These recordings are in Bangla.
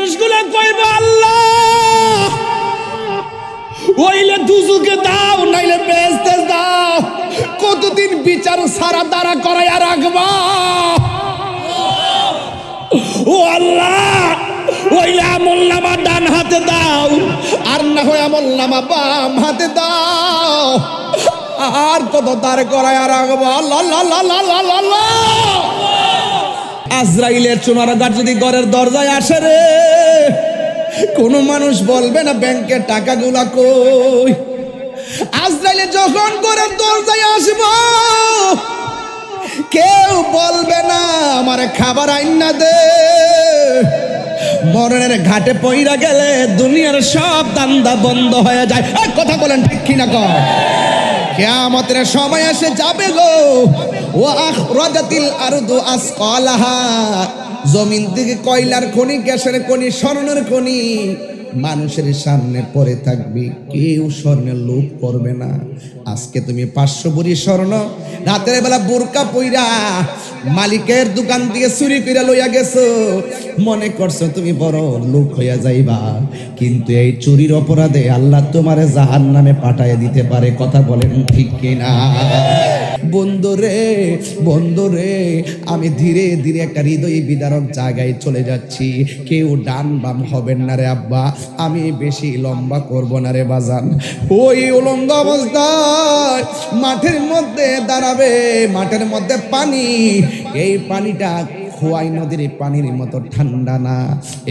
মানুষগুলো কইবে আল্লাহ ওইলে দুজুকে দাও নাইলে বেহেশতে দাও, কতদিন বিচার সারা দাঁড়া করাইয়া রাখবা? ও আল্লাহ ওইলে আমলনামা ডান হাতে দাও আর না হয় আমলনামা বাম হাতে দাও, আর কত দাঁড় করাইয়া রাখবা? আল্লাহ আল্লাহ। আজরাইলের চুনার গাছ যদি ঘরের দরজায় আসে রে, কোন মানুষ বলবে না ব্যাংকের টাকাগুলা কই। আজরাইলে যখন ঘরের দরজায় আসব কেউ বলবে না আমার খাবার আইনা দে। মরণের ঘাটে পইরা গেলে দুনিয়ার সব দান্দা বন্ধ হয়ে যায়। কথা বলেন ঠিক কিনা কর? কিয়ামতের সময় এসে যাবে গো, ওয়া আখরাজাতিল আরদু আসকালাহা, জমিন থেকে কয়লার খনি, গ্যাসের খনি, স্বর্ণের খনি মানুষের সামনে পড়ে থাকবে, কেউ স্বর্ণের লোভ করবে না। আজকে তুমি 500 ভরি স্বর্ণ রাতের বেলা বোরকা পইরা মালিকের দোকান থেকে চুরি করে লইয়া গেছো, মনে করছো তুমি বড় লোক হইয়া যাইবা, কিন্তু এই চুরির অপরাধে আল্লাহ তোমারে জাহান্নামে পাঠাইয়া দিতে পারে। কথা বলেন ঠিক কিনা? বন্ধুরে আমি ধীরে ধীরে একটা হৃদয় বিদারক জায়গায় চলে যাচ্ছি। কেউ ডান বাম হবেন না রে আব্বা, আমি বেশি লম্বা করব না রে বাজান। ওই উলঙ্গ অবস্থায় মাঠের মধ্যে দাঁড়াবে, মাঠের মধ্যে পানি, এই পানিটা খোয়াই নদীর পানির মতো ঠান্ডা না,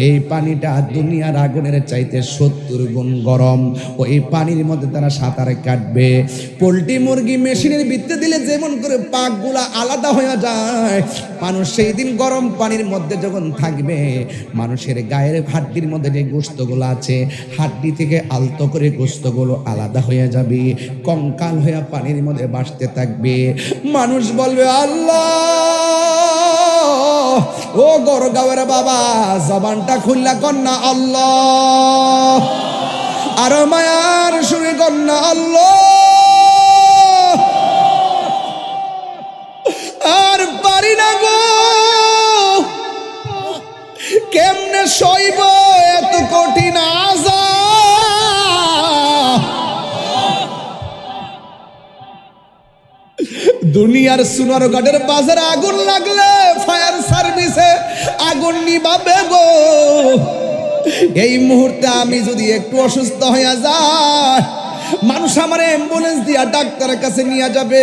এই পানিটা দুনিয়ার আগুনের চাইতে 70 গুণ গরম। ওই পানির মধ্যে তারা সাঁতার কাটবে। পোল্ট্রি মুরগি মেশিনের ভিতরে দিলে যেমন করে পাকগুলা আলাদা হয়ে যায়, মানুষ সেই দিন গরম পানির মধ্যে যখন থাকবে, মানুষের গায়ের হাড্ডির মধ্যে যে গোশতগুলো আছে, হাড্ডি থেকে আলতো করে গোশতগুলো আলাদা হয়ে যাবে, কঙ্কাল হয়ে পানির মধ্যে ভাসতে থাকবে। মানুষ বলবে আল্লাহ, ও গরগাঁওয়ের বাবা জবানটা খুললা কন্যা আল্লাহ, আর মায়ার সুরে কন্যা আল্লাহ, আর পারি না গো, কেমনে সইব এত কঠিন আযাব। দুনিয়ার সোনারঘাটের বাজারে আগুন লাগলে ফায়ার সার্ভিসে আগুন নিভাবে গো। এই মুহূর্তে আমি যদি একটু অসুস্থ হয়ে যাই, মানুষ আমার অ্যাম্বুলেন্স দিয়া ডাক্তারের কাছে নিয়ে যাবে,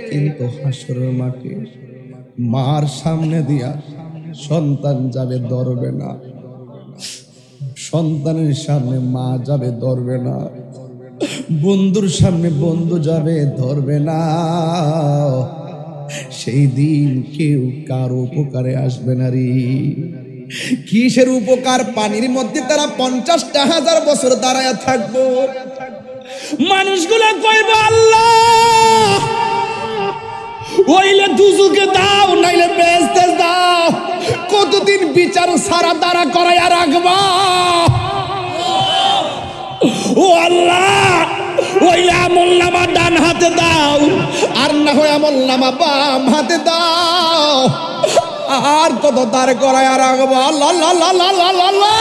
কিন্তু হাসরের মাঠে মার সামনে দিয়া সন্তান যাবে ধরবে না, সন্তানের সামনে মা যাবে ধরবে না, বন্ধুর সামনে বন্ধু যাবে ধরবে না। সেই দিন কেউ কারো উপকারে আসবে না রে। কিসের উপকার? পানির মধ্যে তারা 50,000 বছর দাঁড়ায় থাকবো। মানুষগুলো কইবে আল্লাহ ওইলে দুজুকে দাও নাইলে বেহেশতে দাও, কতদিন বিচার সারা দাঁড়া করাইয়া রাখবা? ও আল্লাহ ওইলে আমলনামা ডান হাতে দাও আর না হয় আমলনামা বাম হাতে দাও, আর কত দাঁড় করাইয়া রাখবা? আল্লাহ আল্লাহ আল্লাহ আল্লাহ।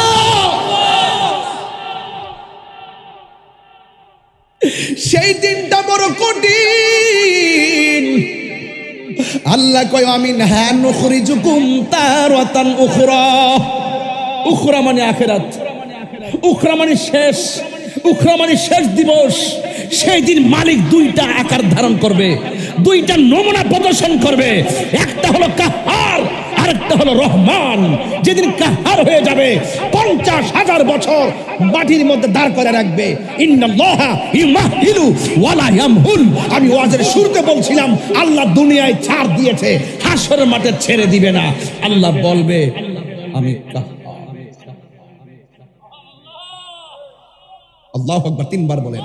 সেই দিনটা বড় কঠিন। আল্লাহ কয় আমিন হ্যাঁ নুখরিজুকুম তারাতান উখরা। উখরা মানে আখিরাত, উখরা মানে শেষ, উখরা মানে শেষ দিবস। সেই দিন মালিক দুইটা আকার ধারণ করবে, দুইটা নমুনা প্রদর্শন করবে। একটা হলো কাহার, আরেকটা হলো রহমান। যেদিন কাহার হয়ে যাবে 50,000 বছর মাটির মধ্যে দাঁড় করে রাখবে। ইন্নাল্লাহা ইউমাহিলু ওয়ালা ইয়ামহুল। আমি ওয়াজের শুরুতে বলছিলাম আল্লাহ দুনিয়ায় ছাড় দিয়েছে, হাসরের মাঠে ছেড়ে দিবে না। আল্লাহ বলবে আমি কাহার। আল্লাহু আকবার 3 বার বলেন।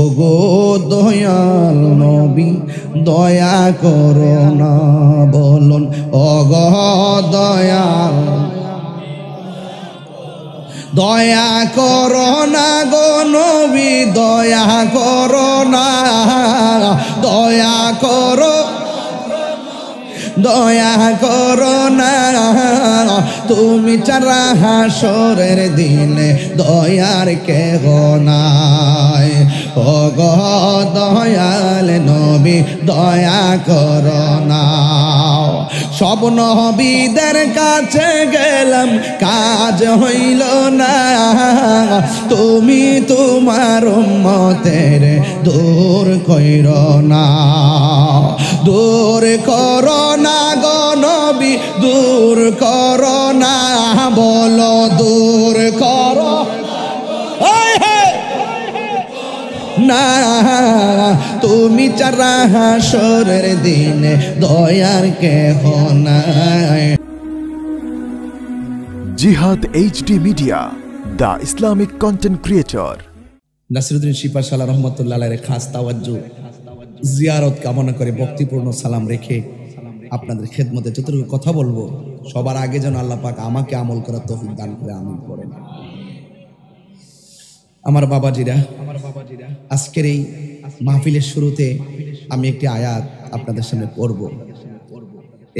ওগো দয়াল নবী দয়া করো না বলুন, ওগো দয়াল দয়া করো না গো নবী দয়া করো না, দয়া করো দয়া করো না, তুমি ছাড়া হাসরের দিনে দয়ার কেহ নাই। ও গো দয়াল নবী দয়া করো না। সব নবীদের কাছে গেলাম কাজ হইল না, তুমি তোমার উম্মতের দূর কইরো না, দূর করো না গো নবী, দূর করো না, বলো দূর করো না, তুমি ছাড়া হাসরের দিনে দয়ার কেহ নাই। Jihad HD media, the Islamic content creator. Nasiruddin শিপাশালা রহমতুল্লাহ আলাইহির খাস তাওয়াজ্জু জিয়ারত কামনা করে ভক্তিপূর্ণ সালাম রেখে আপনাদের খেদমতে যতটুকু কথা বলবো, সবার আগে যেন আল্লাহ পাক আমাকে আমল করার তৌফিক দান করে আমিন করেন। আমার বাবাজিরা, আজকের এই মাহফিলের শুরুতে আমি একটি আয়াত আপনাদের সামনে পড়ব।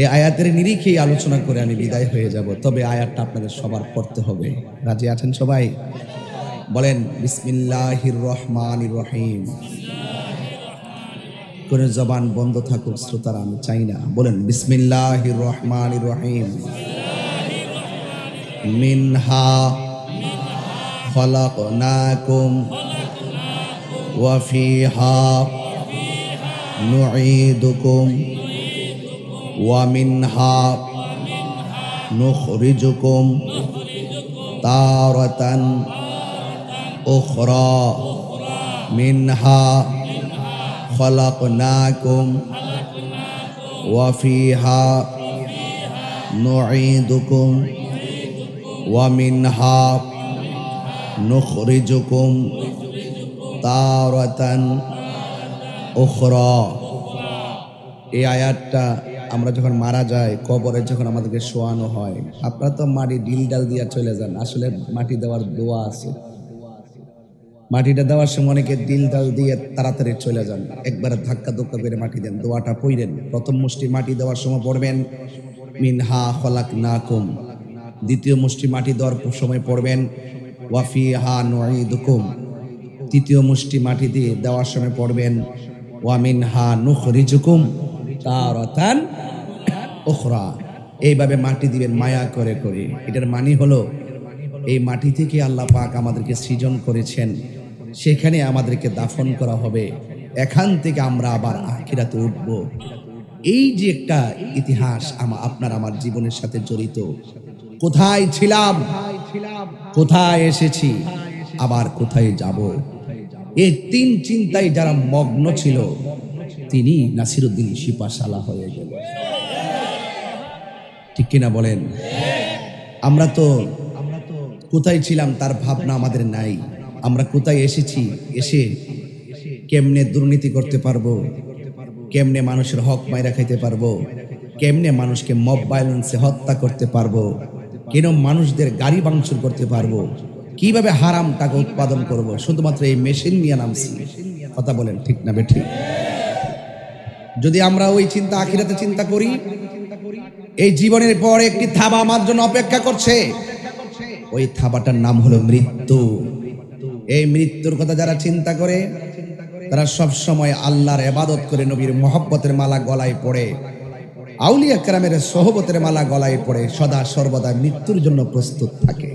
এই আয়াতের নিরিখেই আলোচনা করে আমি বিদায় হয়ে যাব, তবে আয়াতটা আপনাদের সবার পড়তে হবে। রাজি আছেন সবাই? বলেন বিসমিল্লাহির রহমানির রহিম। কোন জবান বন্ধ থাকুক শ্রোতারা, আমি চাই না। বলেন বিসমিল্লাহির রহমানির রহিম। মিনহা খলাকনাকুম ওয়া ফিহা নুঈদুকুম ওয়া মিনহা নুখরিজুকুম তারাতান উখরা। মিনহা খলাকনাকুম ওয়া ফিহা নুঈদুকুম ওয়া মিনহা নুখরিজুকুম তারাতান উখরা। এই আয়াতটা আমরা যখন মারা যাই, কবরে যখন আমাদেরকে শোয়ানো হয়, আপনারা তো মাটি ডিল ডাল দিয়ে চলে যান, আসলে মাটি দেওয়ার দোয়া আছে। মাটিটা দেওয়ার সময় অনেকে ডিল ডাল দিয়ে তাড়াতাড়ি চলে যান, একবারে ধাক্কা ধুক্কা করে মাটি দেন, দোয়াটা পড়েন। প্রথম মুষ্টি মাটি দেওয়ার সময় পড়বেন মিনহা খলাকনাকুম, দ্বিতীয় মুষ্টি মাটি দেওয়ার সময় পড়বেন ওয়া ফিহা নুঈদুকুম, তৃতীয় মুষ্টি মাটি দিয়ে দেওয়ার সময় পড়বেন ওয়া মিনহা নুখরিজুকুম তারাতান উখরা। এইভাবে মাটি দিবেন মায়া করে করে। এটার মানে হলো এই মাটি থেকে আল্লাহ পাক আমাদেরকে সৃজন করেছেন, সেখানে আমাদেরকে দাফন করা হবে, এখান থেকে আমরা আবার আখিরাতে উঠব। এই যে একটা ইতিহাস আপনার আমার জীবনের সাথে জড়িত। কোথায় ছিলাম, কোথায় এসেছি, আবার কোথায় যাব, এই তিন চিন্তায় যারা মগ্ন ছিল, তিনি নাসিরুদ্দিন শিপাশালা হয়ে গেল। ঠিক কিনা বলেন? আমরা তো কোথায় ছিলাম তার ভাবনা আমাদের নাই। আমরা কোথায় এসেছি, এসে কেমনে দুর্নীতি করতে পারবো, কেমনে মানুষের হক মাইরা খাইতে পারবো, কেমনে মানুষকে মব ভায়োলেন্সে হত্যা করতে পারবো, কেন মানুষদের গাড়ি ভাঙচুর করতে পারবো, কিভাবে হারাম টাকা উৎপাদন করব, শুধুমাত্র এই মেশিন নিয়ে নামছি। কথা বলেন ঠিক না বেঠিক? যদি আমরা ওই চিন্তা আখিরাতে চিন্তা করি, এই জীবনের পর একটি থাবা আমার জন্য অপেক্ষা করছে, ওই থাবাটার নাম হলো মৃত্যু। এই মৃত্যুর কথা যারা চিন্তা করে, তারা সব সময় আল্লাহর ইবাদত করে, নবীর মহব্বতের মালা গলায় পড়ে, আউলিয়া কেরামের সোহবতের মালা গলায় পড়ে, সদা সর্বদা মৃত্যুর জন্য প্রস্তুত থাকে।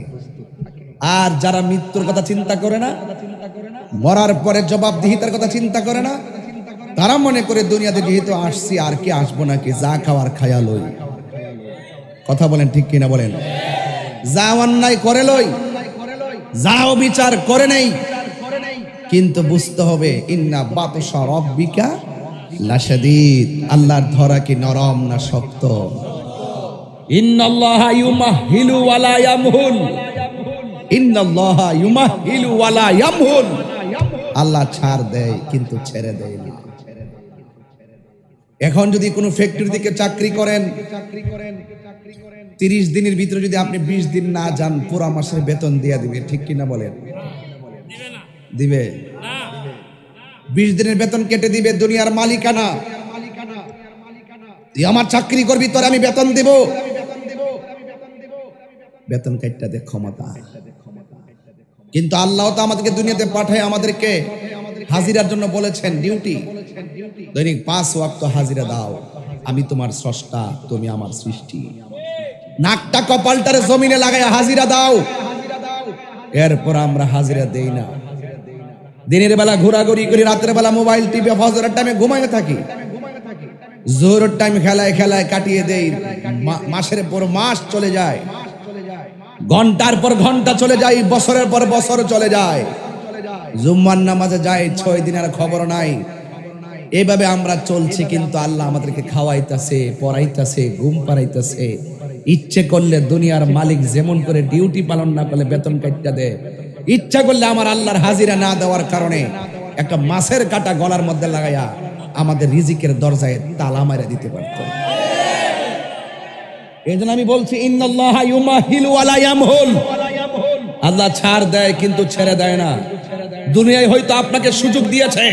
আর যারা মৃত্যুর কথা চিন্তা করে না, মরার পরে জবাবদিহিতার কথা চিন্তা করে না, তারা মনে করে দুনিয়াতে যেহেতু আসছি আর কি আসবো নাকি, যা খাওয়ার খায়া লই। কথা বলেন ঠিক কিনা বলেন? যা অন্যায় করে লই, যাও বিচার করে নেই, কিন্তু বুঝতে হবে ইন্না বাতশা রাব্বিকা লাশাদীদ, আল্লাহর ধরা কি নরম না শক্ত? ইন্নাল্লাহা ইউমাহিলু ওয়ালা ইয়ামহুল, ইন্নাল্লাহা ইউমাহিলু ওয়ালা ইয়ামহুল, আল্লাহ ছাড় দেয় কিন্তু ছেড়ে দেয় না। এখন যদি কোনো ফ্যাক্টরি থেকে চাকরি করেন, 30 দিনের ভিতরে যদি আপনি 20 দিন না যান, পুরো মাসের বেতন দিয়ে দিবে। ঠিক কিনা বলেন? দিবে? 20 দিনের বেতন কেটে দিবে। দুনিয়ার মালিকানা তুই আমার চাকরি করবি, তোর আমি বেতন দেব। বেতন কাটটা দে ক্ষমতা। কিন্তু আল্লাহ তো আমাদেরকে দুনিয়াতে পাঠায়, আমাদেরকে হাজিরার জন্য বলেছেন, ডিউটি। দৈনিক 5 ওয়াক্ত হাজিরা দাও, আমি তোমার স্রষ্টা, তুমি আমার সৃষ্টি। নাকটা কপালটারে জমিনে লাগায় হাজিরা দাও। এরপর আমরা হাজিরা দেই না। দিনের বেলা ঘোরাঘুরি করি, রাতের বেলা মোবাইল টিপে ফজরের টাইমে ঘুমায় থাকি, জোহরের টাইম খেলায় খেলায় কাটিয়ে দেই। মাসের পর মাস চলে যায়, ঘন্টার পর ঘন্টা চলে যায়, বছরের পর বছর চলে যায়। জুম্মার নামাজে যায় 6 দিনের খবর নাই। এইভাবে আমরা চলছি, কিন্তু আল্লাহ আমাদেরকে খাওয়াইতেছে, পড়াইতেছে, ঘুম পাড়াইতেছে। ইচ্ছে করলে দুনিয়ার মালিক যেমন করে ডিউটি পালন না করলে বেতন কাটটা দেয়, ইচ্ছা করলে আমার আল্লাহর হাজিরা না দেওয়ার কারণে একটা মাছের কাটা গলার মধ্যে লাগাইয়া আমাদের রিজিকের দরজায় তালা মারা দিতে পারত। এই জন্য আমি বলছি, ইন্নাল্লাহা ইউমাহিলু ওয়ালা ইয়ামহুল। আল্লাহ ছাড় দেয় কিন্তু ছেড়ে দেয় না। দুনিয়ায় হয়তো আপনাকে সুযোগ দিয়েছে,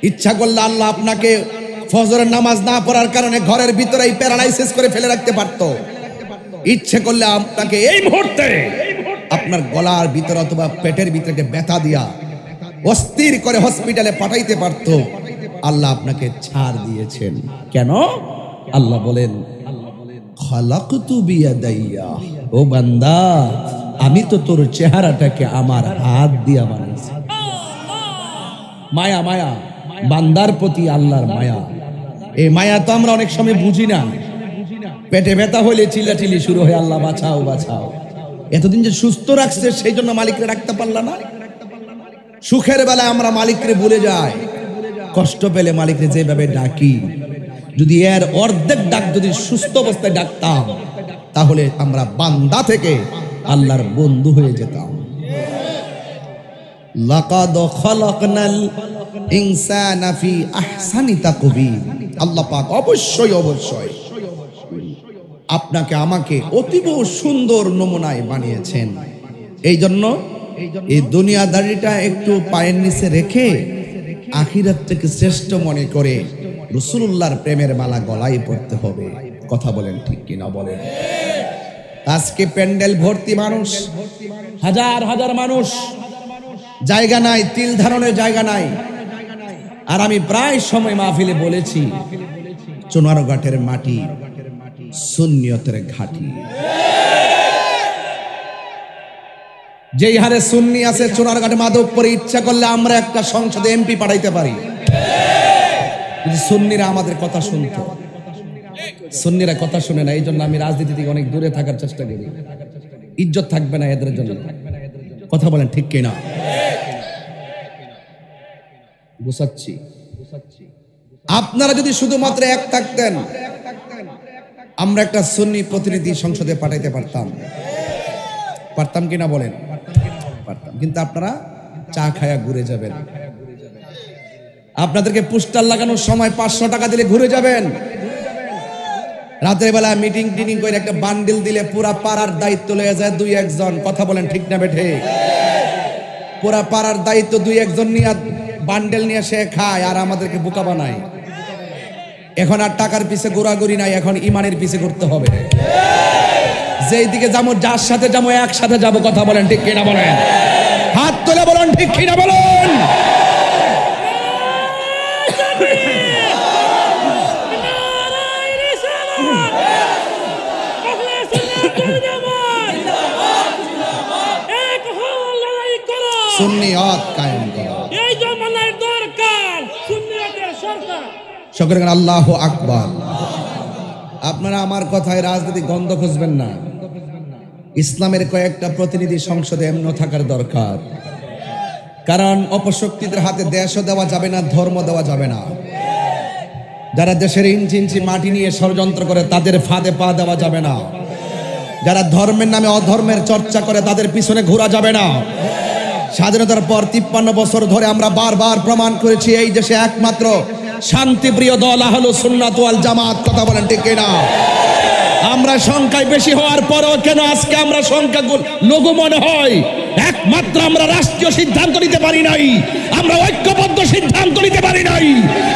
ইচ্ছা করলে আল্লাহ আপনাকে ফজরের নামাজ না পড়ার কারণে ঘরের ভিতরেই প্যারালাইসিস করে ফেলে রাখতে পারত। ইচ্ছে করলে আপনাকে এই মুহূর্তে আপনার গলার ভিতরে অথবা পেটের ভিতরে ব্যথা দিয়া অস্থির করে হসপিটালে পাঠাইতে পারত। আল্লাহ আপনাকে ছাড় দিয়েছেন কেন? আল্লাহ বলেন, খালাকতু বিয়াদাইয়া, ও বান্দা, আমি তো তোর চেহারাটাকে আমার হাত দিয়া বানাইছি। মায়া, মায়া, বান্দার প্রতি আল্লাহর মায়া। এই মায়া তো আমরা অনেক সময় বুঝি না। পেটে ব্যথা হইলে চিল্লাচিল্লি শুরু হয়, আল্লাহ বাঁচাও বাঁচাও। এতদিন যে সুস্থ রাখছে সেই জন্য মালিকরে রাখতে পারলা না। সুখের বেলায় আমরা মালিকরে ভুলে যাই, কষ্ট পেলে মালিকরে যেভাবে ডাকি, যদি এর অর্ধেক ডাক যদি সুস্থ অবস্থায় ডাকতাম, তাহলে আমরা বান্দা থেকে আল্লাহর বন্ধু হয়ে যেতাম। লাকাদ খালাকনাল ইনসানা ফি আহসানি তাকবীর। আল্লাহ পাক অবশ্যই অবশ্যই আপনাকে আমাকে অতীব সুন্দর নমুনায় বানিয়েছেন। এই জন্য এই দুনিয়াদারিটা একটু পায়ের নিচে রেখে আখিরাত থেকে শ্রেষ্ঠ মনে করে রাসূলুল্লাহর প্রেমের মালা গলায় পড়তে হবে। কথা বলেন ঠিক কিনা বলেন? আজকে প্যান্ডেল ভর্তি মানুষ, হাজার হাজার মানুষ, জায়গা নাই, তিল ধারণের জায়গা নাই। আর আমি প্রায় সময় মাহফিলে বলেছি, চুনারঘাটের মাটি সুন্নিয়তের ঘাঁটি। যেই হারে সুন্নি আছে চুনারঘাটে, মাধবপুরে, ইচ্ছা করলে আমরা একটা সংসদে এমপি পাঠাইতে পারি। সুন্নিরা আমাদের কথা শুনতো, সুন্নিরা কথা শুনে না। এই জন্য আমি রাজনীতি থেকে অনেক দূরে থাকার চেষ্টা করি। ইজ্জত থাকবে না এদের জন্য। কথা বলেন ঠিক কিনা? বুঝাচ্ছি। আপনারা যদি শুধুমাত্র এক থাকতেন, আমরা একটা সুন্নি প্রতিনিধি সংসদে পাঠাইতে পারতাম। পারতাম কিনা বলেন? পারতাম। কিন্তু আপনারা চা খায়া ঘুরে যাবেন। আপনাদেরকে পোস্টার লাগানোর সময় 500 টাকা দিলে ঘুরে যাবেন। রাতের বেলা মিটিং টিটিং করে একটা বান্ডিল দিলে পুরা পাড়ার দায়িত্ব লয়ে যায় 2-1 জন। কথা বলেন ঠিক না বেঠে? পুরা পাড়ার দায়িত্ব 2-1 জন নিয়ে বান্ডেল নিয়ে সে খায় আর আমাদেরকে বোকা বানায়। এখন আর টাকার পিছে ঘোরাঘুরি নাই, এখন ইমানের পিছে ঘুরতে হবে। যেই দিকে যাবো, যার সাথে যাবো, একসাথে যাবো। কথা বলেন ঠিক কিনা বলেন? হাত তুলে বলেন ঠিক কিনা বলেন? সুন্নিয়ত কায়েম করো, এই জমানার দরকার সুন্নিয়তের সরকার। সকলে আল্লাহু আকবার। আপনারা আমার কথায় রাজনীতি গন্ধ খুঁজবেন না। ইসলামের কয়েকটা প্রতিনিধি সংসদে এমন থাকার দরকার, কারণ অপশক্তিদের হাতে দেশও দেওয়া যাবে না, ধর্ম দেওয়া যাবে না। যারা দেশের ইঞ্চি ইঞ্চি মাটি নিয়ে ষড়যন্ত্র করে তাদের ফাঁদে পা দেওয়া যাবে না। যারা ধর্মের নামে অধর্মের চর্চা করে তাদের পিছনে ঘোরা যাবে না। স্বাধীনতার পর 53 বছর ধরে আমরা বারবার প্রমাণ করেছি এই দেশে একমাত্র শান্তিপ্রিয় দল আহলুস সুন্নাত ওয়াল জামাত। কথা বলেন ঠিক কিনা? আমরা সংখ্যায় বেশি হওয়ার পরও কেন আজকে আমরা সংখ্যা লঘু মনে হয়? একমাত্র আমরা রাষ্ট্রীয় সিদ্ধান্ত নিতে পারি নাই, আমরা ঐক্যবদ্ধ সিদ্ধান্ত নিতে পারি নাই।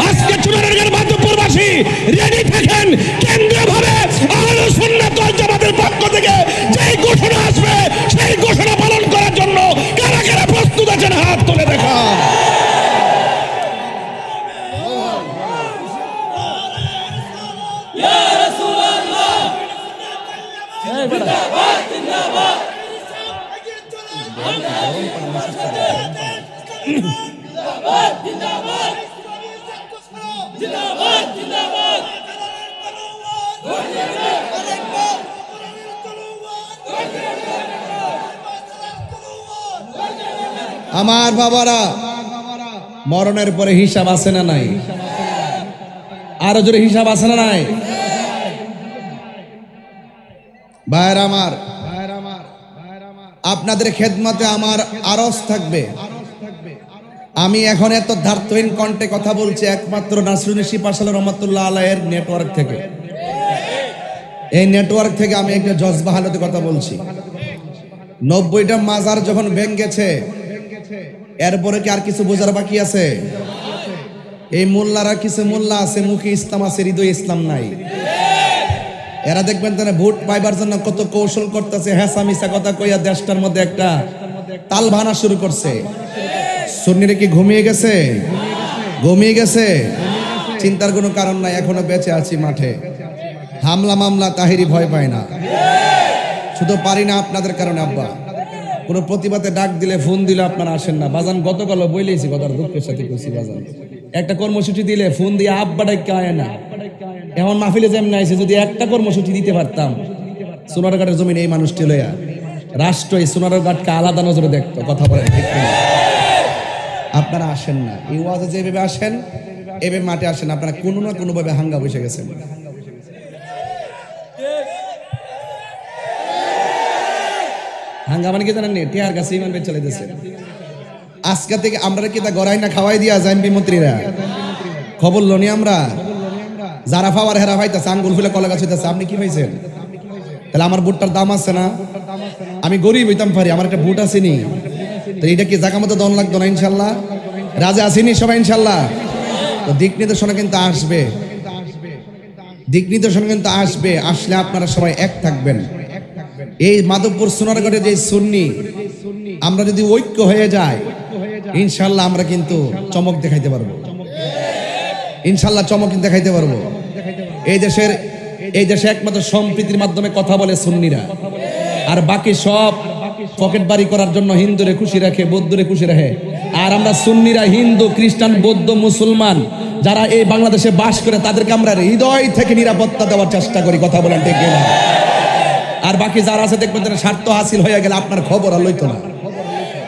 আজকে চুনারঘাট রংপুরবাসী রেডি থাকেন, কেন্দ্রীয়ভাবে আহলে সুন্নাত ওয়াল জামাতের পক্ষ থেকে যেই ঘোষণা আসবে সেই ঘোষণা পালন করার জন্য কারা কারা প্রস্তুত আছেন হাত তুলে দেখান। আমার বাবারা, মরণের পরে হিসাব আছে না নাই? আরো জোরে হিসাব আছে না নাই? ভাইরা আমার, আপনাদের খেদমতে আমার আরজ থাকবে। আমি এখন এত ধার্তহীন কণ্ঠে কথা বলছি একমাত্র নাসরুন শিপাশাল রহমাতুল্লাহ আলাইহির নেটওয়ার্ক থেকে। এই নেটওয়ার্ক থেকে আমি একটা জজবা হালতে কথা বলছি। 90টা মাজার যখন ভেঙেছে, এরপরে কি আর কিছু বোঝার বাকি আছে? এই মোল্লারা কিছু মোল্লা আছে, মুখে ইসলাম আছে, হৃদয় ইসলাম নাই। এরা দেখবেন তারা ভোট পাইবার জন্য কত কৌশল করতেছে, হেসা মিশা কথা কইয়া দেশটার মধ্যে একটা তাল ভানা শুরু করছে। সুন্নিরা কি ঘুমিয়ে গেছে? ঘুমিয়ে গেছে? চিন্তার কোনো কারণ নাই, এখনো বেঁচে আছি মাঠে। হামলা মামলা তাহিরি ভয় পায় না। শুধু পারি না আপনাদের কারণে আব্বা, কোনো প্রতিবাদে ডাক দিলে ফোন দিলে আপনারা আসেন না। বাজান গতকাল বইলেছি, কথার দুঃখের সাথে কইছি বাজান, একটা কর্মসূচি দিলে ফোন দিয়ে আব্বা ডাক আয় না। এখন মাহফিলে যেমন আইছে, যদি একটা কর্মসূচি দিতে পারতাম, সোনারঘাটের জমিন এই মানুষটি লইয়া রাষ্ট্র এই সোনারঘাটকে আলাদা নজরে দেখতো। কথা বলেন ঠিক কিনা? আপনারা আসেন না, এই ওয়াজে যেভাবে আসেন এভাবে মাঠে আসেন, আপনারা কোনো না কোনো ভাবে হাঙ্গা বসে গেছেন। হাঙ্গা মানে কি জানেন? টিয়ার কাছে ইমান বেচ চলে দিয়েছে। আজকে থেকে আমরা কি তা গড়াই না খাওয়াই দিয়া জাইমবি মন্ত্রীরা খবর লনি আমরা যারা পাওয়ার হেরা পাইতেছে, আঙ্গুল ফুলে কলা গাছ হইতেছে। আপনি কি পাইছেন? তাহলে আমার বুটটার দাম আছে না? আমি গরিব হইতাম পারি, আমার একটা বুট আসেনি, তো এটা কি জায়গা মতো দন লাগতো না? ইনশাল্লাহ রাজা আসেনি সবাই ইনশাল্লাহ। তো দিক নির্দেশনা কিন্তু আসবে, দিক নির্দেশনা কিন্তু আসবে। আসলে আপনারা সবাই এক থাকবেন। এই মাধবপুর সোনারঘাটে যে সুন্নি, আমরা যদি ঐক্য হয়ে যায় ইনশাল্লাহ আমরা কিন্তু চমক দেখাইতে পারবো। ইনশাল্লাহ চমক দেখাইতে পারবো। এই দেশে একমাত্র সম্প্রীতির মাধ্যমে কথা বলে সুন্নিরা, আর বাকি সব পকেট বাড়ি করার জন্য হিন্দুরে খুশি রাখে, বৌদ্ধরে খুশি রাখে। আর আমরা সুন্নিরা হিন্দু, খ্রিস্টান, বৌদ্ধ, মুসলমান যারা এই বাংলাদেশে বাস করে তাদেরকে আমরা হৃদয় থেকে নিরাপত্তা দেওয়ার চেষ্টা করি। কথা বলেন ঠিক কিনা? আর বাকি যারা আছে দেখবেন তারা স্বার্থ হাসিল হয়ে গেলে আপনার খবর আর লইতো না।